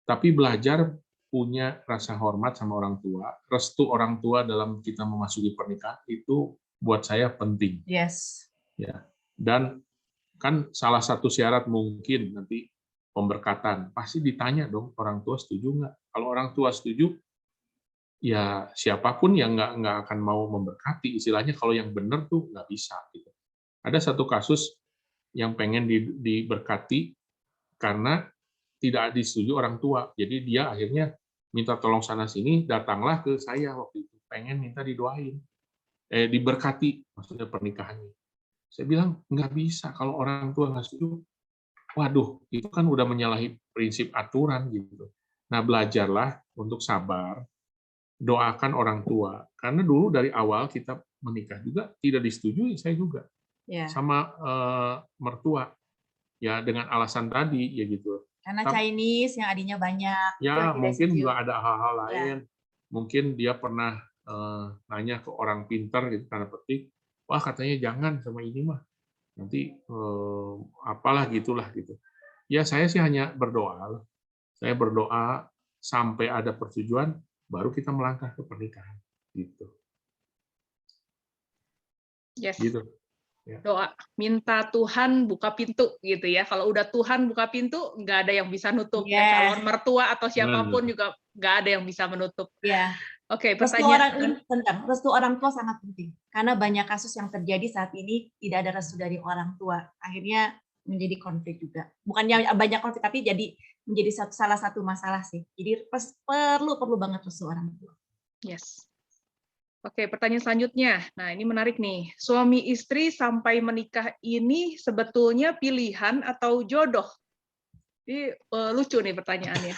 Tapi belajar punya rasa hormat sama orang tua, restu orang tua dalam kita memasuki pernikahan itu buat saya penting. Yes. Ya. Dan kan salah satu syarat mungkin nanti pemberkatan, pasti ditanya dong orang tua setuju nggak? Kalau orang tua setuju, ya siapapun yang nggak akan mau memberkati, istilahnya kalau yang benar tuh nggak bisa. Gitu. Ada satu kasus yang pengen diberkati karena tidak disetujui orang tua. Jadi dia akhirnya minta tolong sana sini, datanglah ke saya waktu itu, pengen minta didoain, diberkati, maksudnya pernikahannya. Saya bilang nggak bisa kalau orang tua nggak setuju. Waduh, itu kan udah menyalahi prinsip aturan gitu. Nah, belajarlah untuk sabar, doakan orang tua. Karena dulu dari awal kita menikah juga tidak disetujui, saya juga sama mertua. Ya dengan alasan tadi ya gitu. Karena Chinese yang adinya banyak. Ya mungkin juga ada hal-hal lain. Mungkin dia pernah nanya ke orang pintar gitu tanda petik, wah katanya jangan sama ini mah nanti apalah gitulah gitu. Ya saya sih hanya berdoa. Saya berdoa sampai ada persetujuan, baru kita melangkah ke pernikahan gitu. Yes. Gitu. Ya. Doa minta Tuhan buka pintu gitu ya. Kalau udah Tuhan buka pintu, nggak ada yang bisa nutup. Ya, calon mertua atau siapapun juga nggak ada yang bisa menutup. Oke, pertanyaan. Restu orang tua sangat penting karena banyak kasus yang terjadi saat ini tidak ada restu dari orang tua. Akhirnya menjadi konflik juga. Bukannya banyak konflik, tapi jadi menjadi salah satu masalah sih. Jadi perlu banget restu orang tua. Yes. Oke, pertanyaan selanjutnya. Nah, ini menarik nih. Suami istri sampai menikah ini sebetulnya pilihan atau jodoh? Ini lucu nih pertanyaannya.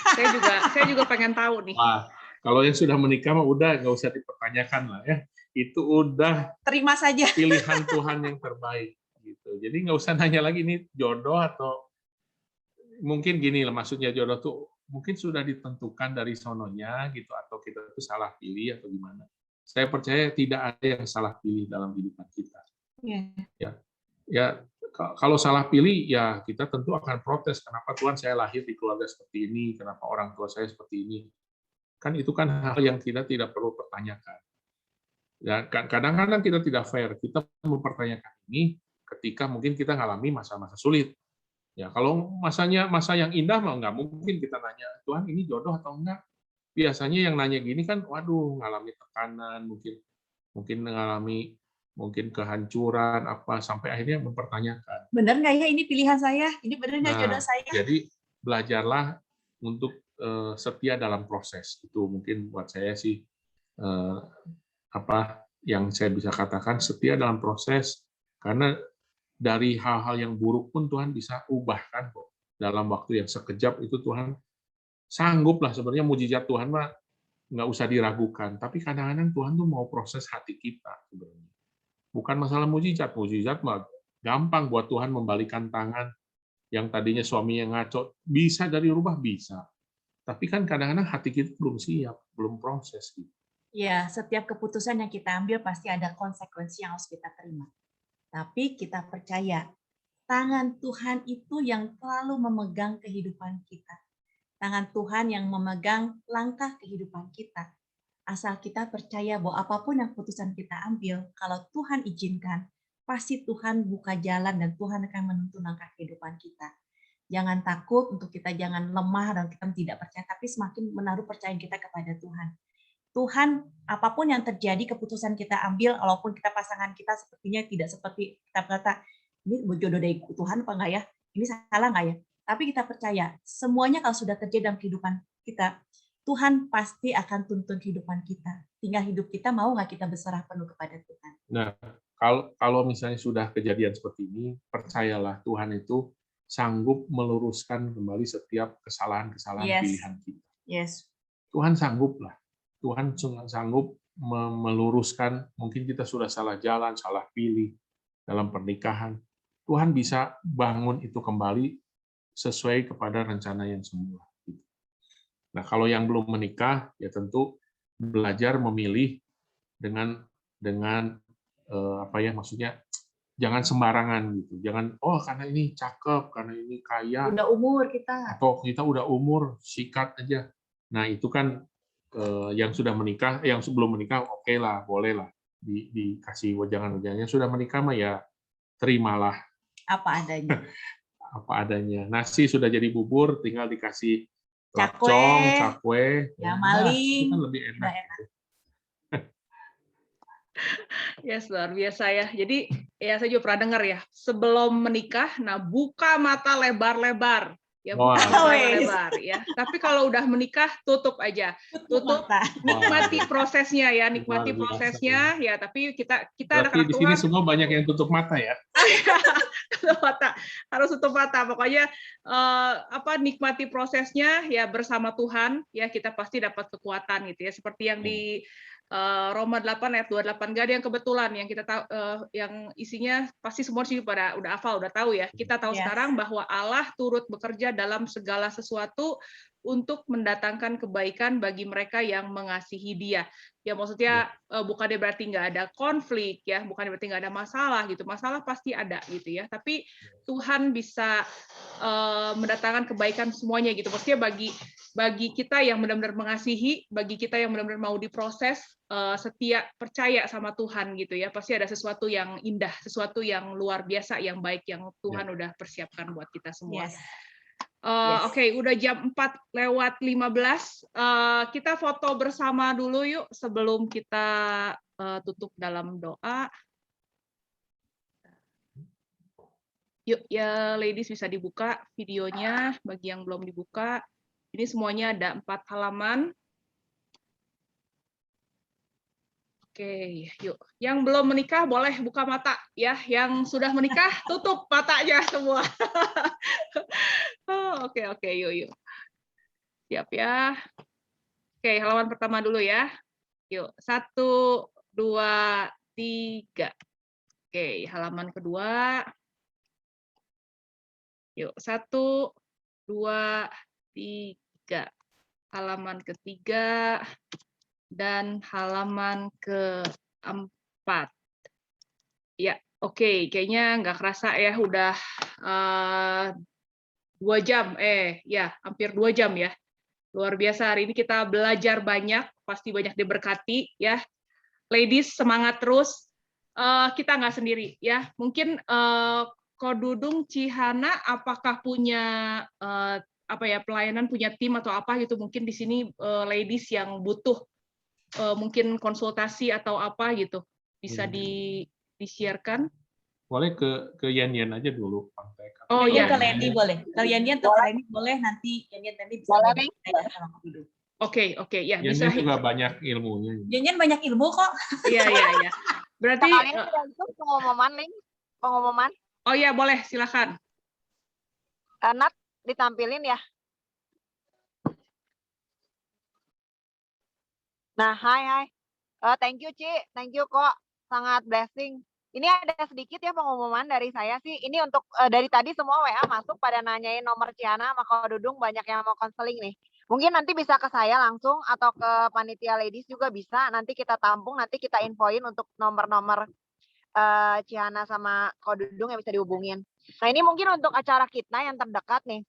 Saya juga pengen tahu nih. Wah, kalau yang sudah menikah mah udah nggak usah dipertanyakan lah ya. Itu udah terima saja. Pilihan Tuhan yang terbaik gitu. Jadi nggak usah nanya lagi ini jodoh atau mungkin gini lah maksudnya jodoh tuh mungkin sudah ditentukan dari sononya gitu atau kita tuh salah pilih atau gimana. Saya percaya tidak ada yang salah pilih dalam kehidupan kita. Ya, kalau salah pilih ya kita tentu akan protes kenapa Tuhan saya lahir di keluarga seperti ini, kenapa orang tua saya seperti ini. Kan itu kan hal yang kita tidak perlu pertanyakan. Ya, kadang-kadang kita tidak fair, kita mempertanyakan ini ketika mungkin kita ngalami masa-masa sulit. Ya, kalau masa yang indah mah nggak mungkin kita nanya Tuhan ini jodoh atau enggak. Biasanya yang nanya gini kan, waduh, ngalami tekanan, mungkin mengalami kehancuran apa sampai akhirnya mempertanyakan. Benar nggak ya ini pilihan saya? Ini benar nggak jodoh saya? Jadi belajarlah untuk setia dalam proses. Itu mungkin buat saya sih apa yang saya bisa katakan setia dalam proses karena dari hal-hal yang buruk pun Tuhan bisa ubahkan kok dalam waktu yang sekejap itu Tuhan sanggup lah sebenarnya mujizat Tuhan mah nggak usah diragukan tapi kadang-kadang Tuhan tuh mau proses hati kita sebenarnya bukan masalah mujizat mah gampang buat Tuhan membalikan tangan yang tadinya suaminya ngaco bisa dari rubah bisa tapi kan kadang-kadang hati kita belum siap belum proses gitu. Ya, setiap keputusan yang kita ambil pasti ada konsekuensi yang harus kita terima. Tapi kita percaya, tangan Tuhan itu yang selalu memegang kehidupan kita. Tangan Tuhan yang memegang langkah kehidupan kita. Asal kita percaya bahwa apapun yang keputusan kita ambil, kalau Tuhan izinkan, pasti Tuhan buka jalan dan Tuhan akan menuntun langkah kehidupan kita. Jangan takut untuk kita jangan lemah dan kita tidak percaya, tapi semakin menaruh percaya kita kepada Tuhan. Tuhan, apapun yang terjadi, keputusan kita ambil, walaupun kita pasangan kita sepertinya tidak seperti kita berkata, ini jodoh dari Tuhan apa enggak ya? Ini salah enggak ya? Tapi kita percaya, semuanya kalau sudah terjadi dalam kehidupan kita, Tuhan pasti akan tuntun kehidupan kita. Tinggal hidup kita mau nggak kita berserah penuh kepada Tuhan. Nah, kalau misalnya sudah kejadian seperti ini, percayalah Tuhan itu sanggup meluruskan kembali setiap kesalahan-kesalahan pilihan kita. Yes. Tuhan sanggup lah. Tuhan sanggup meluruskan, mungkin kita sudah salah jalan, salah pilih dalam pernikahan. Tuhan bisa bangun itu kembali sesuai kepada rencana yang semula. Nah, kalau yang belum menikah, ya tentu belajar memilih dengan apa ya maksudnya jangan sembarangan gitu. Jangan karena ini cakep, karena ini kaya, Udah umur kita. atau kita udah umur, sikat aja. Nah, itu kan yang sudah menikah, yang sebelum menikah oke lah, boleh lah dikasih wejangan-wejangan. Yang sudah menikah mah ya terimalah Apa adanya. apa adanya. Nasi sudah jadi bubur, tinggal dikasih Cakwe, lapcong, cakwe, ya itu maling. kan lebih enak. Udah enak. Yes, luar biasa ya. Jadi ya saya juga pernah dengar ya, sebelum menikah, nah buka mata lebar-lebar. Ya buka mata lebar-lebar ya. Tapi kalau udah menikah, tutup aja. Tutup, nikmati prosesnya ya, nikmati prosesnya ya. Tapi kita berarti di sini semua banyak yang tutup mata ya. Tutup mata, harus tutup mata. Pokoknya nikmati prosesnya ya bersama Tuhan ya, kita pasti dapat kekuatan gitu ya. Seperti yang di Roma 8 ayat 28, gak ada yang kebetulan, yang kita tahu, yang isinya pasti semua sih pada udah hafal, udah tahu ya. Kita tahu sekarang bahwa Allah turut bekerja dalam segala sesuatu untuk mendatangkan kebaikan bagi mereka yang mengasihi Dia. Ya maksudnya bukannya berarti nggak ada konflik ya, bukannya berarti nggak ada masalah gitu. Masalah pasti ada gitu ya. Tapi Tuhan bisa mendatangkan kebaikan semuanya gitu. Maksudnya bagi kita yang benar-benar mengasihi, bagi kita yang benar-benar mau diproses, setia, percaya sama Tuhan gitu ya. Pasti ada sesuatu yang indah, sesuatu yang luar biasa, yang baik, yang Tuhan udah persiapkan buat kita semua. Oke, udah jam 4:15. Kita foto bersama dulu yuk sebelum kita tutup dalam doa. Yuk ya, ladies bisa dibuka videonya bagi yang belum dibuka. Ini semuanya ada 4 halaman. Oke, yuk. Yang belum menikah boleh buka mata ya. Yang sudah menikah tutup matanya semua. Oke, yuk. Siap ya. Oke, halaman pertama dulu ya. Yuk, 1, 2, 3. Oke, halaman kedua. Yuk, 1, 2, 3. Halaman ketiga. Dan halaman keempat. Ya, oke. Kayaknya nggak kerasa ya, udah 2 jam. Ya, hampir 2 jam ya. Luar biasa, hari ini kita belajar banyak, pasti banyak diberkati ya. Ladies, semangat terus. Kita nggak sendiri ya. Mungkin Ko Dudung, Cihana, apakah punya pelayanan, punya tim atau apa gitu? Mungkin di sini ladies yang butuh mungkin konsultasi atau apa gitu, bisa di-share-kan? Boleh ke Yan aja dulu. Oh iya, ke Leni boleh. Ke Yan atau ke Leni boleh, nanti Yan tadi bisa sama Dudung. Oke, ya bisa. Yan juga banyak ilmunya. Yan banyak ilmu kok. Iya. Berarti itu pengumuman. Oh iya, boleh, silakan. Nat, ditampilin ya. Nah, hai. Thank you, Ci. Thank you kok. Sangat blessing. Ini ada sedikit ya pengumuman dari saya sih. Ini untuk dari tadi semua WA masuk pada nanyain nomor Ciana sama Ko Dudung, banyak yang mau konseling nih. Mungkin nanti bisa ke saya langsung atau ke panitia ladies juga bisa. Nanti kita tampung, nanti kita infoin untuk nomor-nomor Ciana sama Ko Dudung yang bisa dihubungin. Nah, ini mungkin untuk acara kita yang terdekat nih.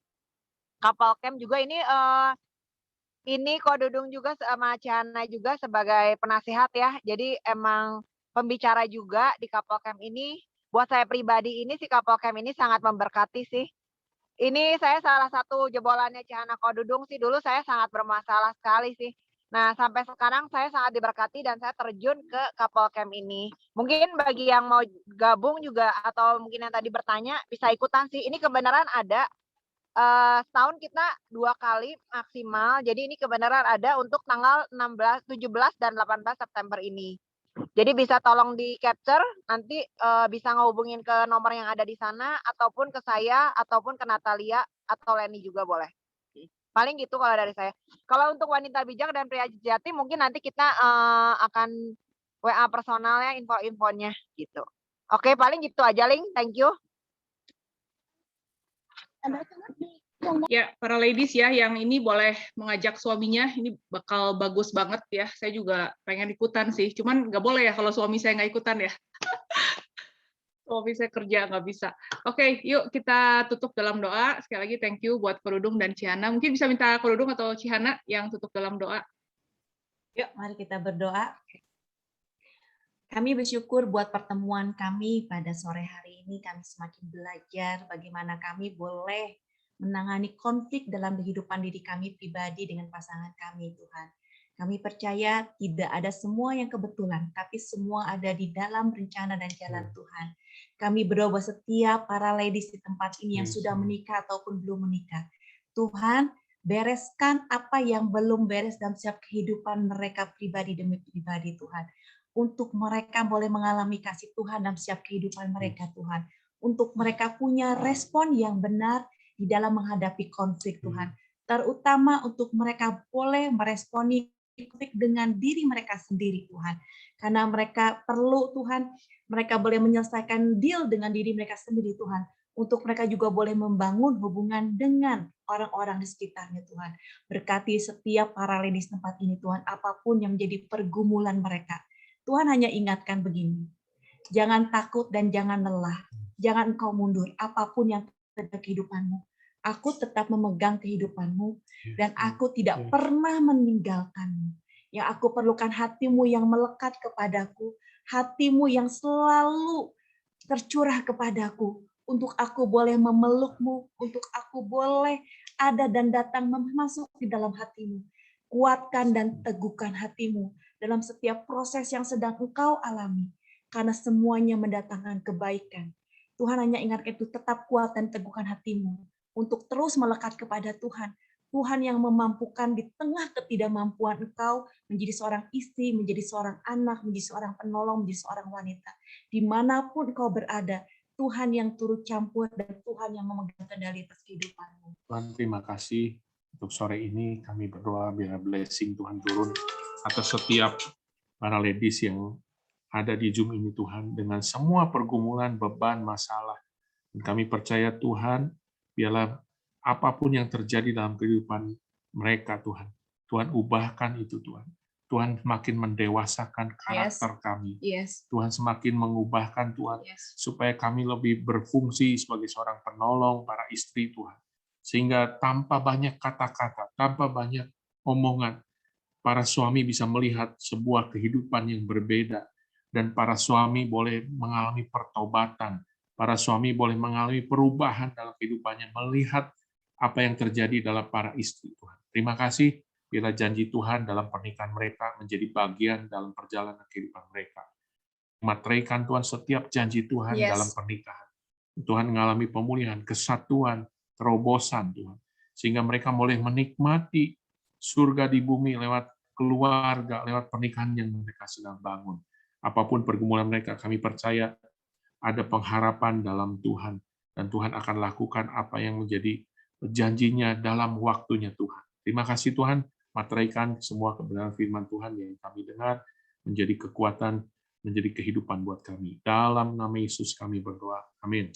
Couple Camp juga ini Ko Dudung juga sama Ciana juga sebagai penasihat ya. Jadi emang pembicara juga di Couple Camp ini. Buat saya pribadi ini si Couple Camp ini sangat memberkati sih. Ini saya salah satu jebolannya Ciana Ko Dudung sih. Dulu saya sangat bermasalah sekali sih. Nah, sampai sekarang saya sangat diberkati dan saya terjun ke Couple Camp ini. Mungkin bagi yang mau gabung juga atau mungkin yang tadi bertanya bisa ikutan sih. Ini kebenaran ada. Setahun kita 2 kali maksimal. Jadi ini kebenaran ada untuk tanggal 16, 17 dan 18 September ini. Jadi bisa tolong di capture, nanti bisa ngehubungin ke nomor yang ada di sana ataupun ke saya ataupun ke Natalia atau Leni juga boleh. Paling gitu kalau dari saya. Kalau untuk wanita bijak dan pria sejati mungkin nanti kita akan WA personalnya, info-infonya gitu. Oke, paling gitu aja, Ling. Thank you. Ya, para ladies ya, yang ini boleh mengajak suaminya, ini bakal bagus banget ya. Saya juga pengen ikutan sih, cuman nggak boleh ya kalau suami saya nggak ikutan ya. Oh, bisa kerja, nggak bisa. Oke, yuk kita tutup dalam doa. Sekali lagi thank you buat Korudung dan Ciana. Mungkin bisa minta Korudung atau Cihana yang tutup dalam doa. Yuk, mari kita berdoa. Kami bersyukur buat pertemuan kami pada sore hari ini. Kami semakin belajar bagaimana kami boleh menangani konflik dalam kehidupan diri kami pribadi dengan pasangan kami, Tuhan. Kami percaya tidak ada semua yang kebetulan, tapi semua ada di dalam rencana dan jalan Tuhan. Kami berdoa buat setiap para ladies di tempat ini yang sudah menikah ataupun belum menikah. Tuhan, bereskan apa yang belum beres dalam setiap kehidupan mereka pribadi demi pribadi, Tuhan. Untuk mereka boleh mengalami kasih Tuhan dalam setiap kehidupan mereka, Tuhan. Untuk mereka punya respon yang benar di dalam menghadapi konflik, Tuhan. Terutama untuk mereka boleh meresponi konflik dengan diri mereka sendiri, Tuhan. Karena mereka perlu, Tuhan, mereka boleh menyelesaikan deal dengan diri mereka sendiri, Tuhan. Untuk mereka juga boleh membangun hubungan dengan orang-orang di sekitarnya, Tuhan. Berkati setiap para ladies tempat ini, Tuhan, apapun yang menjadi pergumulan mereka. Tuhan hanya ingatkan begini, jangan takut dan jangan lelah, jangan engkau mundur, apapun yang terjadi kehidupanmu. Aku tetap memegang kehidupanmu, dan aku tidak pernah meninggalkanmu. Yang aku perlukan hatimu yang melekat kepadaku, hatimu yang selalu tercurah kepadaku, untuk aku boleh memelukmu, untuk aku boleh ada dan datang masuk di dalam hatimu. Kuatkan dan teguhkan hatimu dalam setiap proses yang sedang engkau alami, karena semuanya mendatangkan kebaikan. Tuhan hanya ingatkan itu, tetap kuat dan teguhkan hatimu untuk terus melekat kepada Tuhan. Tuhan yang memampukan di tengah ketidakmampuan engkau menjadi seorang istri, menjadi seorang anak, menjadi seorang penolong, menjadi seorang wanita. Dimanapun engkau berada, Tuhan yang turut campur dan Tuhan yang memegang kendali atas kehidupanmu. Tuhan, terima kasih untuk sore ini. Kami berdoa biar blessing Tuhan turun atas setiap para ladies yang ada di Zoom ini, Tuhan, dengan semua pergumulan, beban, masalah. Dan kami percaya, Tuhan, biarlah apapun yang terjadi dalam kehidupan mereka, Tuhan, Tuhan ubahkan itu, Tuhan. Tuhan semakin mendewasakan karakter kami. Tuhan semakin mengubahkan, Tuhan, supaya kami lebih berfungsi sebagai seorang penolong para istri, Tuhan. Sehingga tanpa banyak kata-kata, tanpa banyak omongan, para suami bisa melihat sebuah kehidupan yang berbeda, dan para suami boleh mengalami pertobatan, para suami boleh mengalami perubahan dalam kehidupannya, melihat apa yang terjadi dalam para istri, Tuhan. Terima kasih, bila janji Tuhan dalam pernikahan mereka menjadi bagian dalam perjalanan kehidupan mereka. Materaikan, Tuhan, setiap janji Tuhan dalam pernikahan. Tuhan mengalami pemulihan, kesatuan, terobosan, Tuhan. Sehingga mereka boleh menikmati surga di bumi lewat keluarga, lewat pernikahan yang mereka sedang bangun. Apapun pergumulan mereka, kami percaya ada pengharapan dalam Tuhan. Dan Tuhan akan lakukan apa yang menjadi janjinya dalam waktunya Tuhan. Terima kasih Tuhan, materaikan semua kebenaran firman Tuhan yang kami dengar, menjadi kekuatan, menjadi kehidupan buat kami. Dalam nama Yesus kami berdoa. Amin.